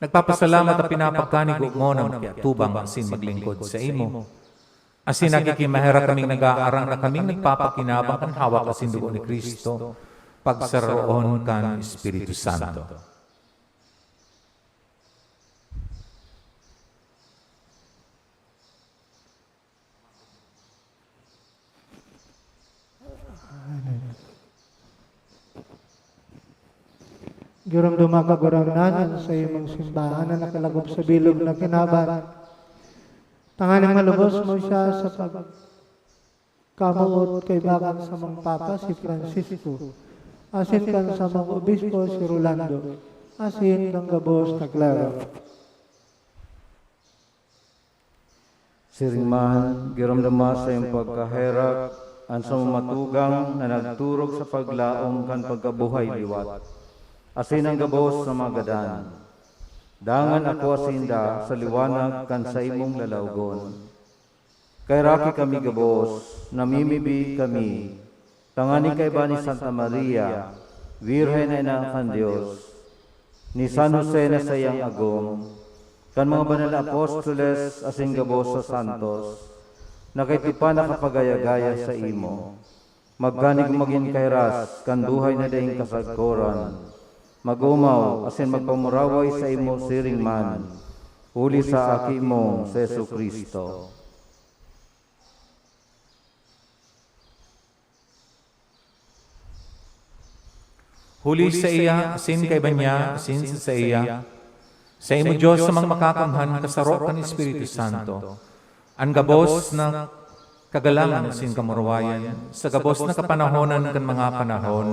Nagpapasalamat at pinapagkanig mo ng kiatubang asin maglingkod sa imo. Asin nakikimahera kaming nag-aarang na kaming nagpapakinabang kan hawak asin dugo ni Kristo pagsaroon kan Espiritu Santo. Giram dumakagurangnan sa imong simbahan na nakalagop sa bilog na kinaban. Tanganing malubos mo siya sa pagkamuot kay bakang sa mga papa si Francisco. Asin kan sa mga obispo si Rolando. Asin kang gabos na Clara. Siringman, giramdama sa iyong pagkaherap, ang sa matugang na nagturog sa paglaom kan pagkabuhay liwat. Asin ang gabos na magadan. Dangan ako asinda sa liwanag kan sa imong lalawgon. Kay raki kami gabos, namimibi kami. Tangani kay ba ni Santa Maria, Virhen na kan Diyos. Ni San Jose na sa iyang agom. Kan mga banal na apostoles asin gabos sa santos. Nakitipan na kapagaya-gaya sa imo. Magganig maging kairas, kan duhay na daing kasagkoran. Magumaw, asin magpamuraway sa imo siring man, huli sa aki mo, Sesu Kristo. Huli sa iya, asin kay banya, asin sa iya. Sa imo Diyos sa mga makakamhan, kasarok kan Espiritu Santo. Ang gabos na kagalangan asin kamurawayan, sa gabos na kapanahonan kan mga panahon,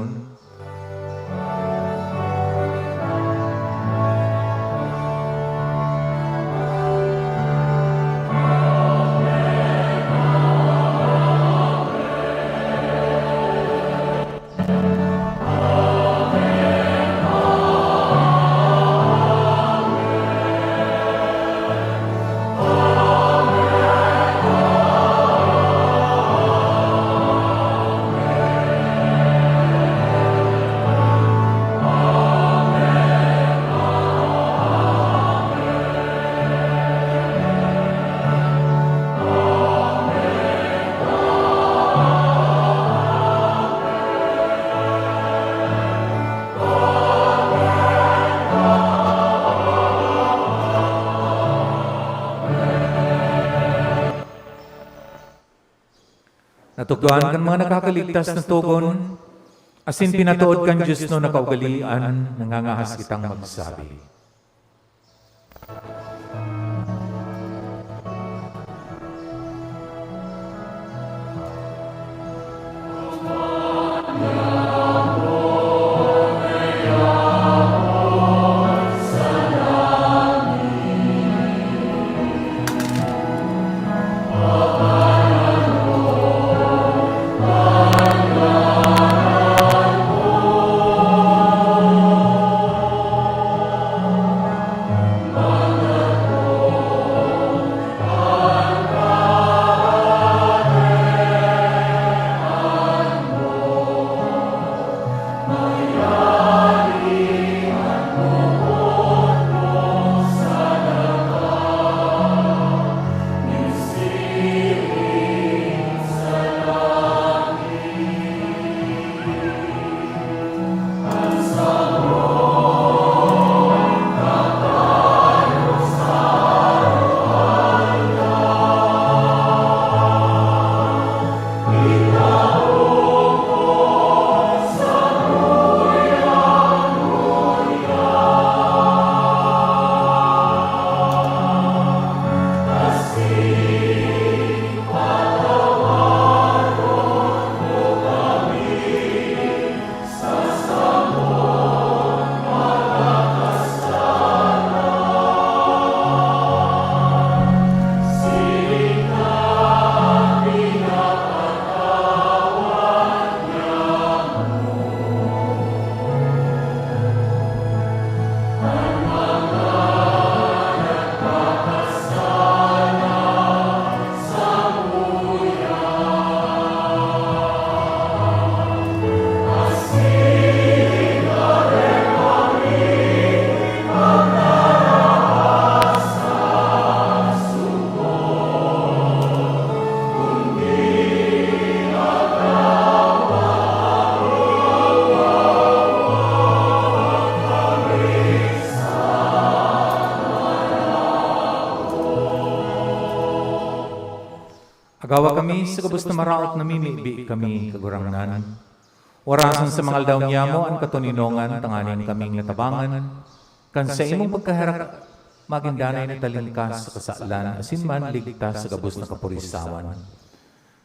natugduan kan mga nakakaligtas na tugon, asin pinatuod kan Diyos no nakaugalian, nangangahas kitang magsabi. Agawa kami sa gabos na maraot na mimibi kami kagurangnan. Orasan sa mga aldaw niyamo ang katuninongan, tanganin kaming natabangan. Kan sa imong pagkaharak, magindanay na talingkas sa kasalan, asin man ligtas sa gabos na kapurisawan.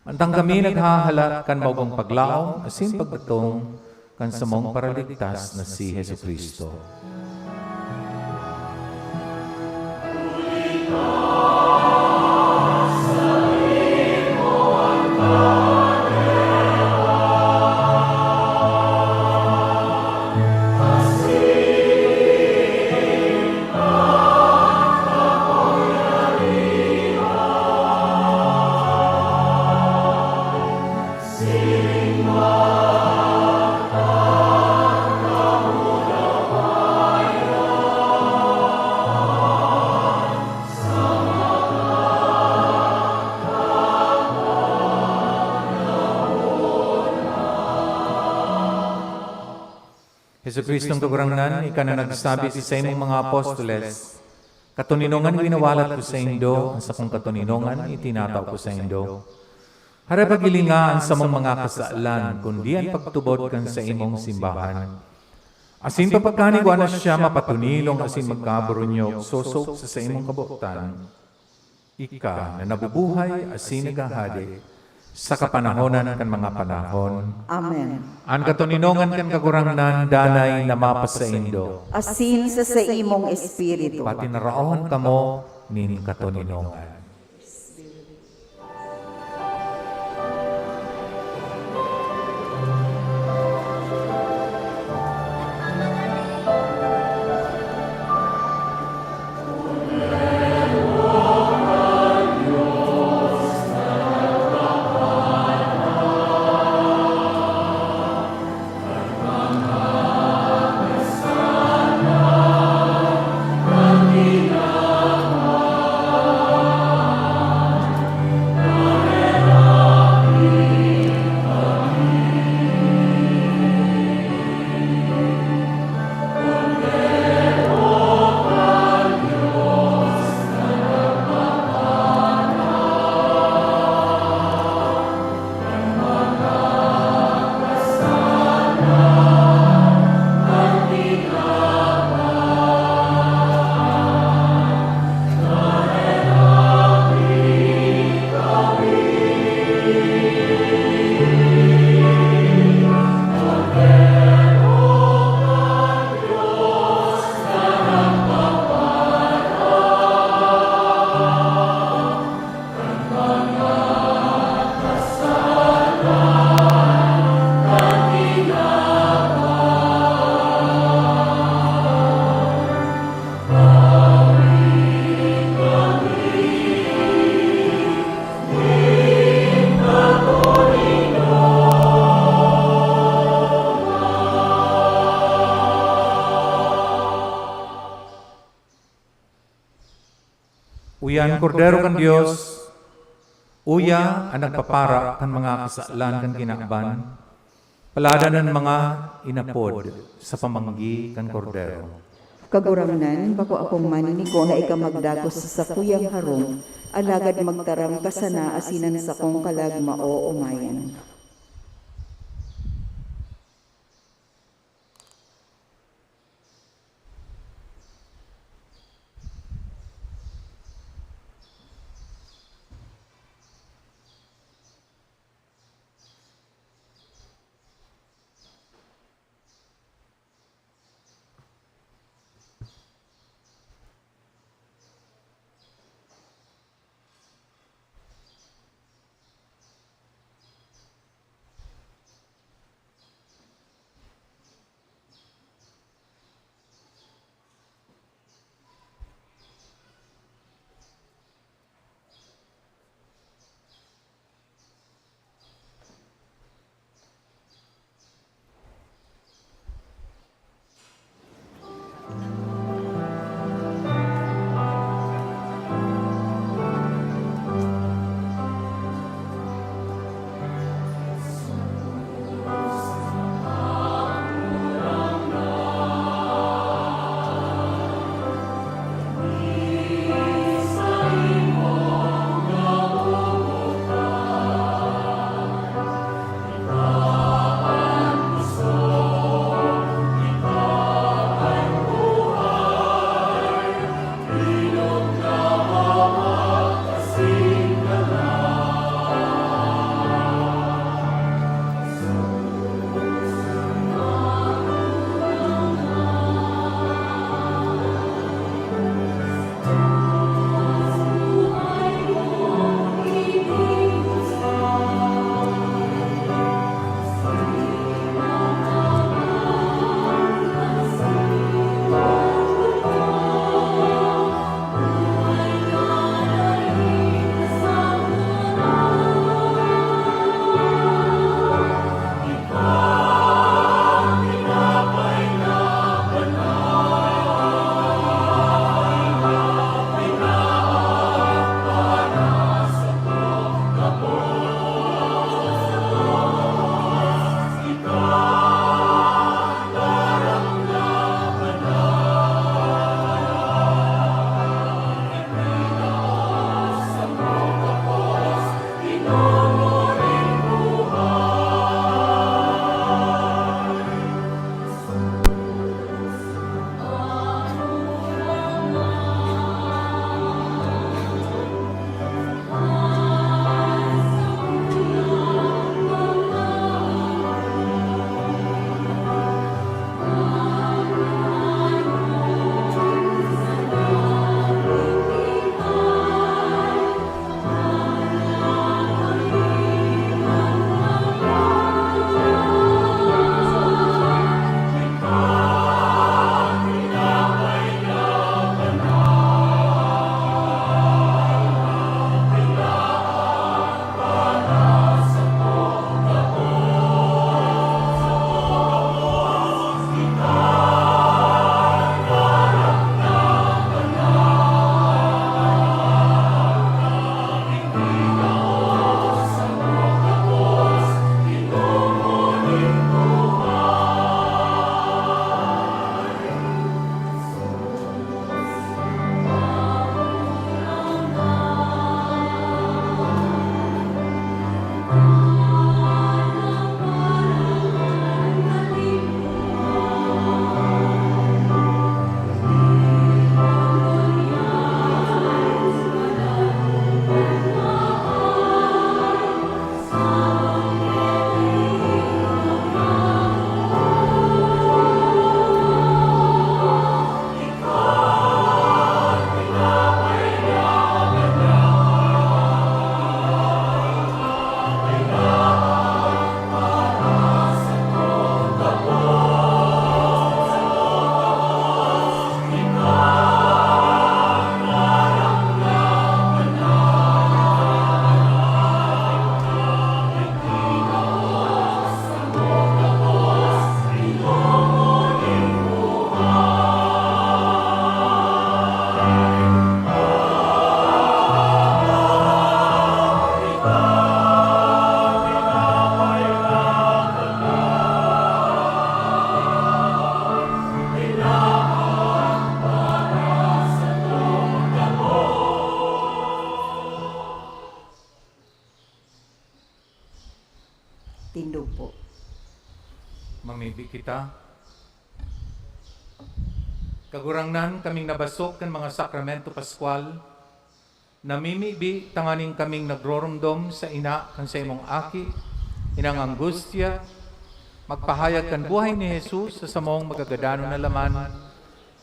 Antang kami naghahalat kan maugong paglaom, asin pagdatong kan sa mong paraligtas na si Hesus Kristo. Hesus Kristong kagurangnan, ika na nagsabi sa imong mga apostoles, katuninongan winawalat ko sa indo, sa kong katuninongan itinataw ko sa indo. Harapagilingaan sa mong mga kasalan, kundi ang pagtubod kan sa imong simbahan. Asin papagkanigwa na siya mapatunilong, asin magkaburunyog, sosok sa imong kabutan. Ika na nabubuhay, asin nagahadi, sa kapanahonan kan mga panahon. Amen. Ang katuninongan kan kagurangnan, danay na mapas sa indo. Asin sa imong espiritu. Pati naraon kamo nin katuninongan. Uyan kordero kan Dios, uya ang nagpapara kan mga kasalan kan kinakban, palada ng mga inapod sa pamanggi kan kordero. Kagurangnan, bako akong maninigo na ika magdagos sa sakuyang harong, alagad magtarang kasana asinan sa kong kalagma o umayan. Pamibi kita. Kagurangnan kaming nabasok kan mga sakramento paskwal, namimibi tanganing kaming nagrorumdom sa ina kan sa imong aki, inang angustia, magpahayag kan buhay ni Jesus sa samong magagadano na laman,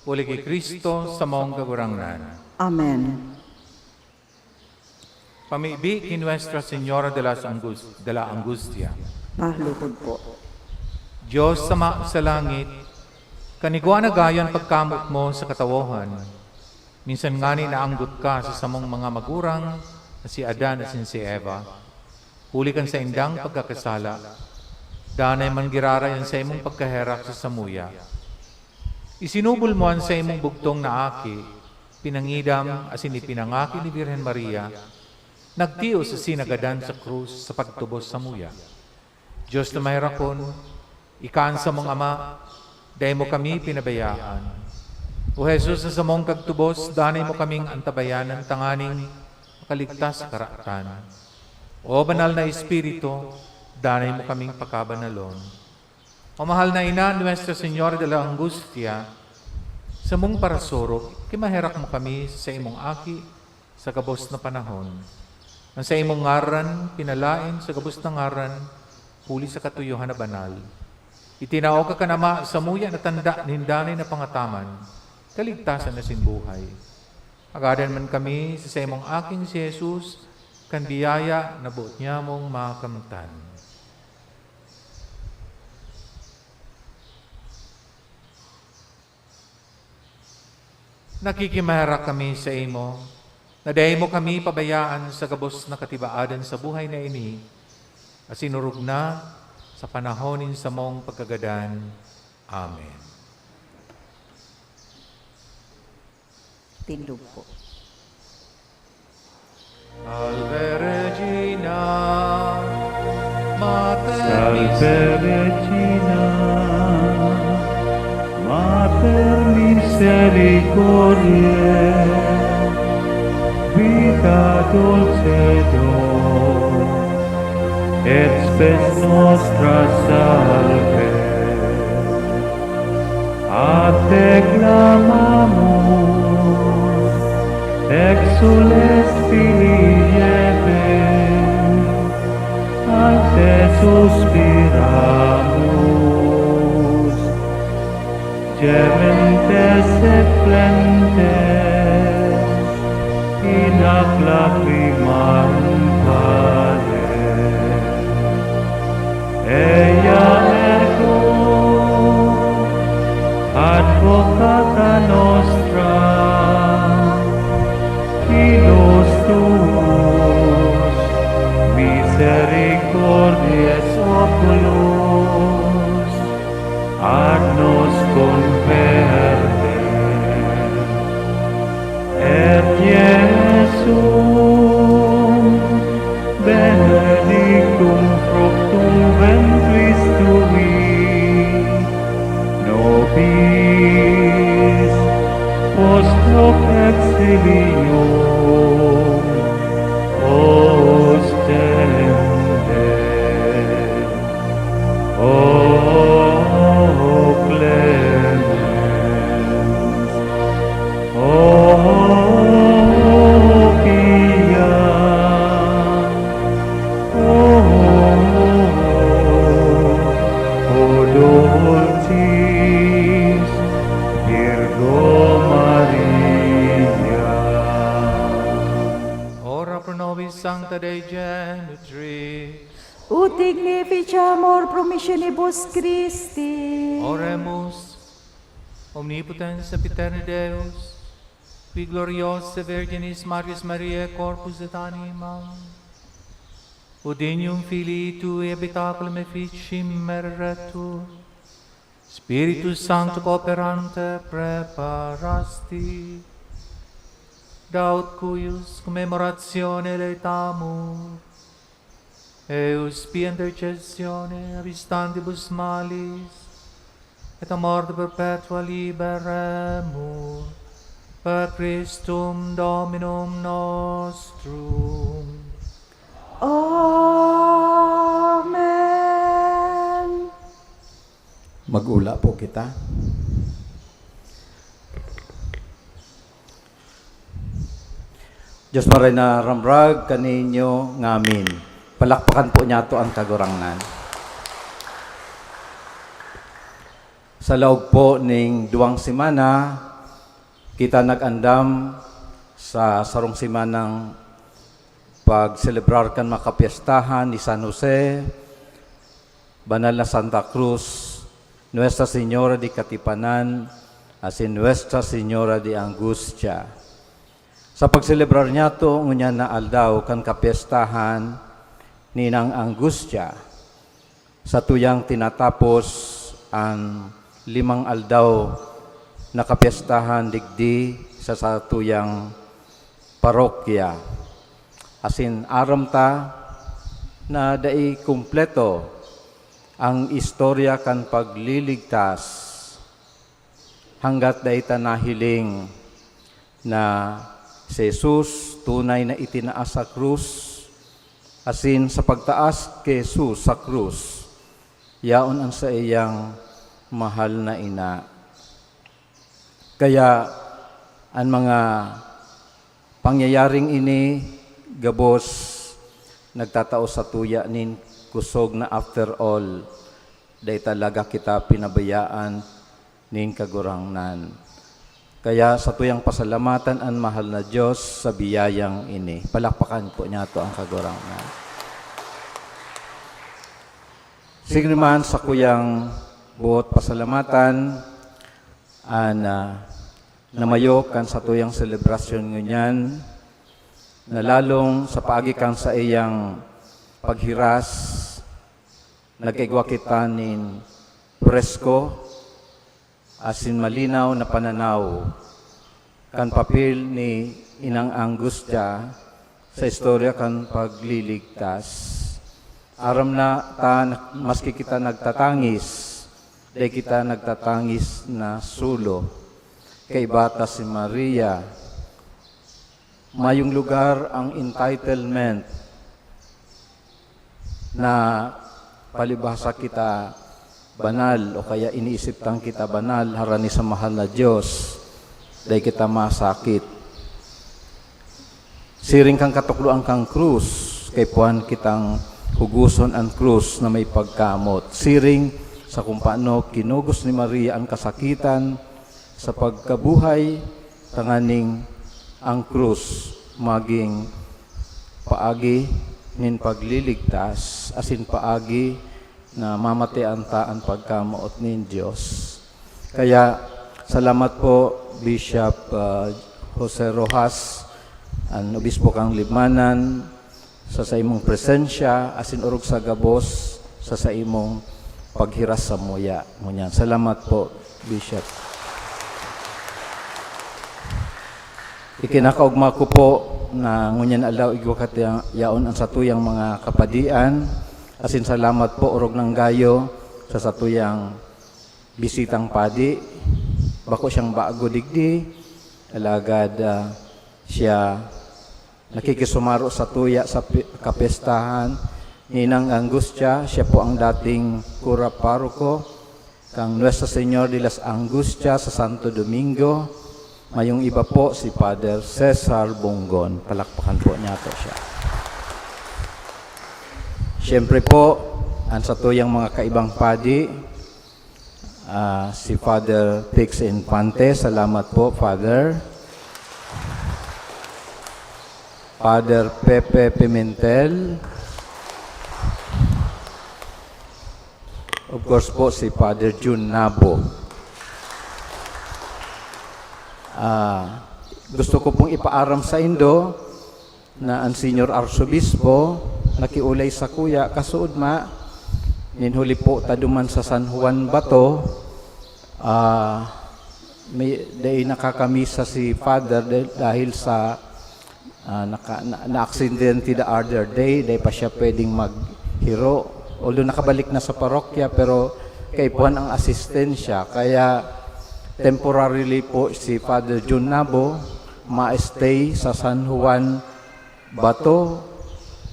uli kay Kristo sa mong kagurangnan. Amen. Pamibi kay Nuestra Señora de la Angustia. Pahlukod po. Diyos sama sa langit, kanigwa na gayon pagkamot mo sa katawohan. Minsan nga ni naanggot ka sa samong mga magurang na si Adan at si Eva. Huli kan sa indang pagkakasala. Danay man girarayan sa imong pagkaherak sa samuya. Isinubol mo sa imong bugtong na aki, pinangidam asin ipinangaki ni Birhen Maria, nagtios sa sinagadan sa krus sa pagtubos sa muya. Diyos na mahirakon, ikaan sa mong ama, dahil mo kami pinabayaan. O Jesus, sa mong kagtubos, danay mo kaming antabayanan, tanganing makaligtas sa karatan. O banal na Espiritu, danay mo kaming pakabanalon. O mahal na ina, Nuestra Señora de la Angustia, sa mong parasorok, kimahirak mo kami sa imong aki sa gabos na panahon. Ang sa imong ngaran, pinalain sa gabos na ngaran, huli sa katuyuhan na banal. Itinaog ka kanama sa muya na tanda nindanay na pangataman, kaligtasan na sinbuhay. Agadan man kami sa imong aking si Jesus, kan biyaya na buot niya mong makamtan. Nakikimahara kami sa imo, na dahil mo kami pabayaan sa gabos na katibaadan sa buhay na ini, at sinurog na sa panahonin sa mong pagkagadan. Amen. Tindog po. Salve Regina, Mater Salve Regina, Mater misericordiae, vita dulcedo, et spes nostra salve. A te clamamus, exules filii Eve, a te suspiramus, gementes et plentes, in ac lacrymarum vale. Eia ergo, advocata nostra, filos tuus, misericordies oculos, ad nos converte. Et Iesum, benedictum fructum ventris tui, nobis post hoc exilium ostende. O clemens, o pia, o dulcis Virgo Maria. Ora pro nobis Sancta Dei Genitris, Ut dignificiamur promissionibus Christi. oremus, omnipotens epiterne Deus, qui gloriosa Virginis Marius Mariae corpus et anima, Udinium Filii Tui habitaculum efficim meretur, Spiritus Sancto cooperante preparasti, daut cuius commemoratione letamur, eus pia intercessione abistantibus malis, et a morte perpetua liberemur, per Christum Dominum nostrum. Amen. Mag-ula po kita. Diyos maray na ramrag kaninyo ngamin. Palakpakan po niya to ang kagurangnan. Sa laog po ning duwang semana, kita nag-andam sa sarong semanang pag-celebrar kan makapiestahan ni San Jose, Banal na Santa Cruz, Nuestra Señora de Katipanan, asin Nuestra Señora de Angustia. Sa pagselebrar niya to, ngunya na aldaw kan kapiestahan ni nang Angustia, sa tuyang tinatapos ang 5 aldaw na kapiestahan digdi sa tuyang parokya. Asin aram ta na dai kumpleto ang istorya kan pagliligtas hanggat dai ta nahiling na si Jesus tunay na itinaas sa krus, asin sa pagtaas kay Jesus sa krus, yaon ang sa iyang mahal na ina. Kaya ang mga pangyayaring ini, gabos, nagtatao sa tuya nin kusog na after all, day talaga kita pinabayaan nin kagurangnan. Kaya sa tuyang pasalamatan ang mahal na Diyos sa biyayang ini. Palakpakan po niya to ang kagurangnan. Sige naman sa kuyang buot pasalamatan, namayo kan sa tuyang selebrasyon ngunyan, na lalong sa paagi kan sa iyang paghiras, nagkaigwa kita nin presko, asin malinaw na pananaw kan papel ni Inang Angustia sa istorya kan pagliligtas. Aram na ta, maski kita nagtatangis, di kita nagtatangis na sulo. Kay bata si Maria, mayong lugar ang entitlement na palibhasa kita banal o kaya iniisip tang kita banal harani sa mahal na Diyos, dahil kita masakit. Siring kang katukloan kang krus, kay puan kitang huguson ang krus na may pagkamot. Siring sa kung paano kinugos ni Maria ang kasakitan sa pagkabuhay, tanganing ang krus maging paagi nin pagliligtas, asin paagi na mamatayan ta ang pagkamaot nin Diyos. Kaya salamat po Bishop Jose Rojas, ang obispo kang Libmanan, sa imong presensya, asin urog sa gabos, sa imong paghiras sa muya. Ngunyan. Salamat po, Bishop. Ikinakaugma ko po na ngunyan alaw igwakat yaon ang satuyang mga kapadian. Asin salamat po urog ng gayo sa satuyang bisitang padi. Bako siyang bago digdi, alagad siya nakikisumaro sa tuya sa kapestahan. Ninang Angustia, siya po ang dating kura paroko kang Nuestra Señor de las Angustia sa Santo Domingo. Mayong iba po si Father Cesar Bongon. Palakpakan po niya to siya. Siyempre po, ang sa tuyang mga kaibang padi, si Father Pix Infante. Salamat po, Father. Father Pepe Pimentel. Of course po, si Father Jun Nabo. Gusto ko pong ipaaram sa Indo na ang Senior Arsobispo nakiulay sa kuya kasuod ma ninhuli po taduman sa San Juan Bato, may day nakakamisa si Father dahil sa na-accidente the other day, day pa siya pwedeng maghiro, although nakabalik na sa parokya, pero kay puan ang asistensya, kaya temporarily po si Father Jun Nabo ma-stay sa San Juan Bato.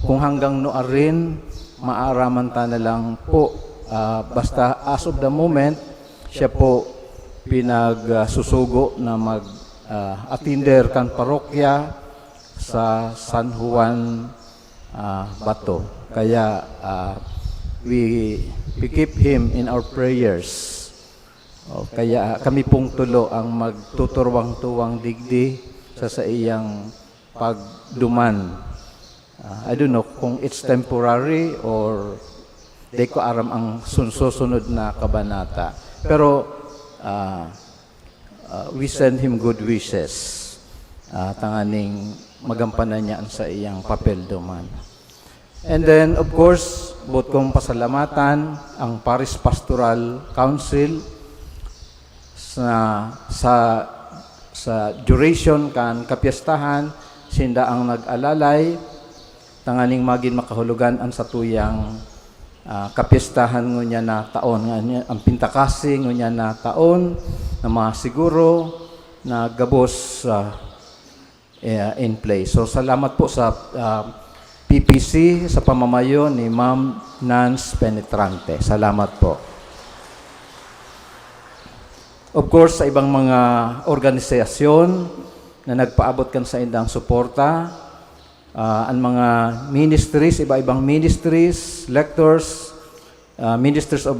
Kung hanggang noarin, maaraman ta na lang po. Basta as of the moment, siya po pinagsusugo na mag-atinder kan parokya sa San Juan Bato. Kaya we keep him in our prayers. Kaya kami pong tulo ang magtuturwang-tuwang digdi sa iyang pagduman. I don't know kung it's temporary or di ko aram ang susunod na kabanata. Pero we send him good wishes. Tanganing magampanan niya sa iyang papel duman. And then, of course, buot kong pasalamatan ang Parish Pastoral Council sa duration kan kapiyastahan, sinda ang nag-alalay, tanganing magin makahulugan ang satuyang kapiyastahan ngunya na taon, ang pintakasi ngunya na taon, na mga siguro na gabos in place. So, salamat po sa PPC sa pamamayo ni Ma'am Nance Penetrante. Salamat po. Of course, sa ibang mga organisasyon na nagpaabot kan sa indang suporta, ang mga ministries, iba-ibang ministries, lectors, ministers of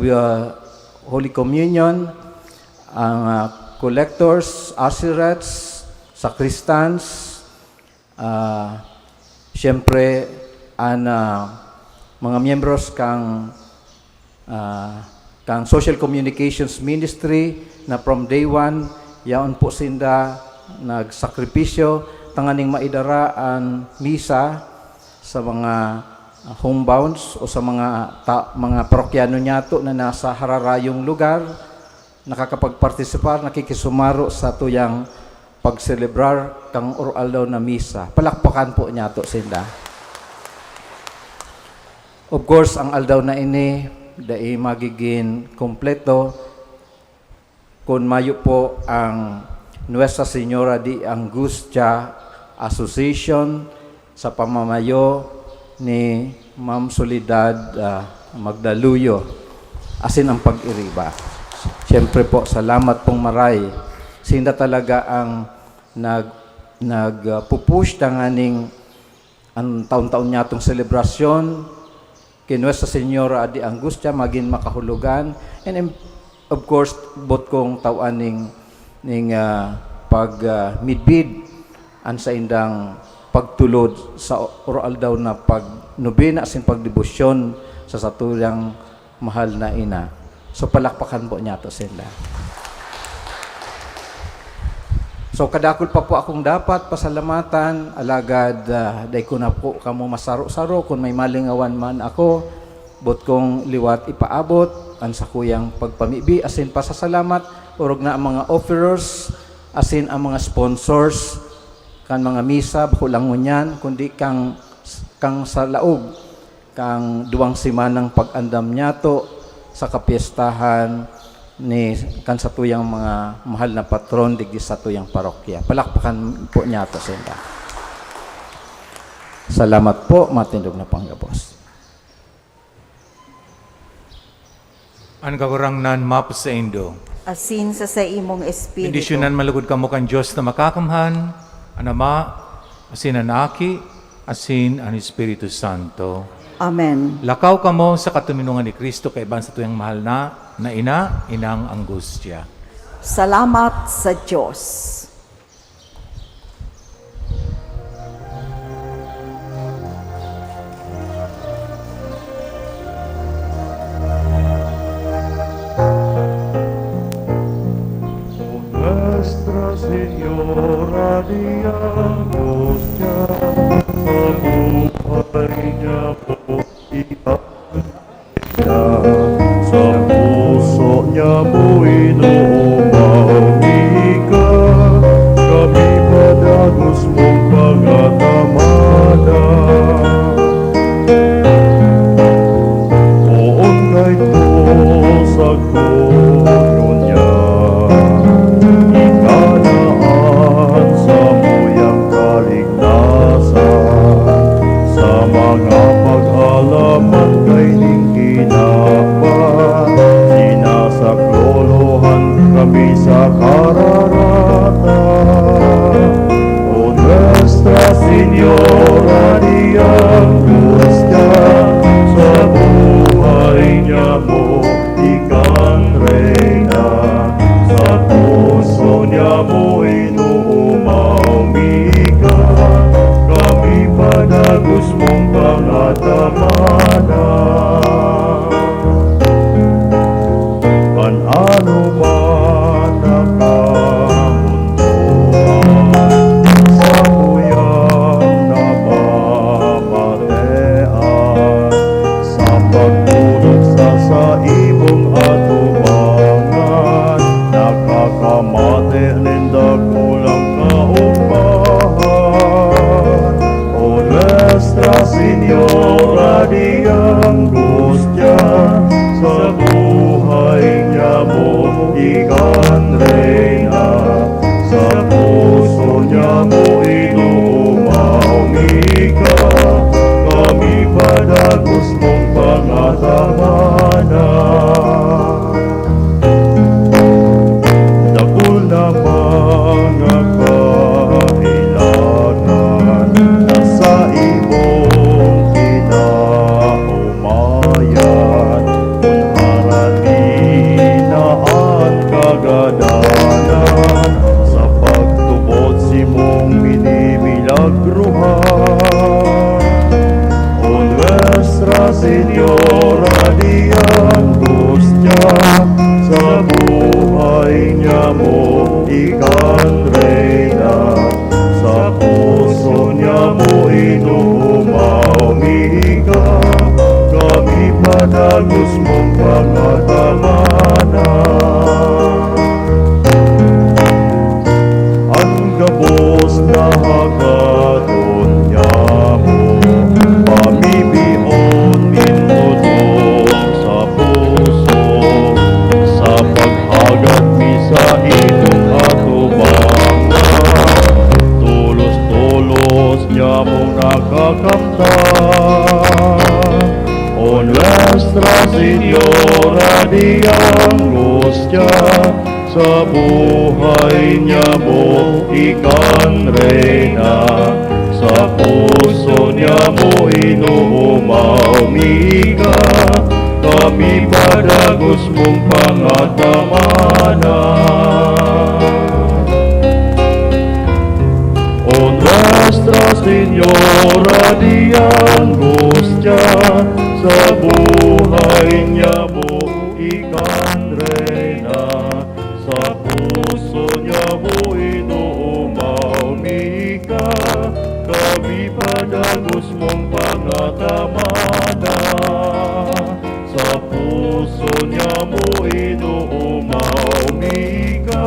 Holy Communion, ang collectors, usherets, sacristans, siyempre, ang mga miyembros kang Social Communications Ministry na from day one, yaon po sinda nagsakripisyo, tanganing maidara ang misa sa mga homebounds o sa mga parokyano niyato na nasa hararayong lugar, nakakapagpartisipar, nakikisumaro sa tuyang pagselebrar kang oral daw na misa. Palakpakan po niyato sinda. Of course, ang aldaw na ini, dai magiging kompleto kung mayo po ang Nuestra Señora de Angustia Association sa pamamayo ni Ma'am Soledad Magdaluyo, asin ang pag-iriba. Siyempre po, salamat pong maray. Sinda talaga ang nagpupush tanganing ang taon-taon niya itong selebrasyon kay Nuestra Señora de Angustia maging makahulugan. And of course, bot kong tawan ning pag-midbid ang sa indang pagtulod sa oral daw na pag-nobena sin pagdebosyon sa satuyang mahal na ina. So palakpakan po niya to sila. So kadakol pa po akong dapat pasalamatan, alagad day ko na po kamo masaro-saro kung may malingawan man ako, bot kong liwat ipaabot ang sa kuyang pagpamibi, asin pasasalamat, urog na ang mga offerers, asin ang mga sponsors, kan mga misa, bako lang ngunyan, kundi kang sa laog, kang duwang simanang pag-andam niyato sa kapiestahan ni kan sa tuyang mga mahal na patron digdi sa tuyang parokya. Palakpakan po niya ito sila. Salamat po, matindog na panggabos. Ang kagurangnan map sa Indo. Asin sa imong espiritu. Bendisyonan malugod kamo kan Diyos na makakamhan, ang Ama, asin ang Aki, asin ang Espiritu Santo. Amen. Lakaw kamo sa katuminungan ni Kristo kay ban sa tuyang mahal na inang Angustia. Salamat sa Diyos. Nuestra Señora de Angustia, mabuhay niya po sa puso niya mo inuumangika, kami padagos mong pangatamada. Poon kay po sa kunyo niya, ikanaan sa muyang kaligtasan, sa mga pag-alaman inuumaumi ka, kami padagos mong pangatamanan. Dakul na mga kahilangan, nasa imong kinaumayan, kunharani na ang kagadanan, sa pagtubod si mong minimilagruhan. O Nuestra Señora di Angustia, sa buhay niya mo ikan reyna, sa puso niya mo inuumaumi ka, kami padagos mong pangatamanan. Ang gabos na hagadon niya mo, pamibion minudong sa puso, sa paghagad mi sa imong atubangan, tulos-tulos niya mo nakakamtan. O Nuestra Señora di Angustia, sa buhay niya mo ikan reyna, sa puso niya mo inuumaumi ka, kami padagos mong pangatamanan. O Nuestra Señora di Angustia, sa buhay niya mo ikan reyna, sa puso niya mo inuumaumi ka, kami padagos mong pangatamanan. Sa puso niya mo inuumaumi ka,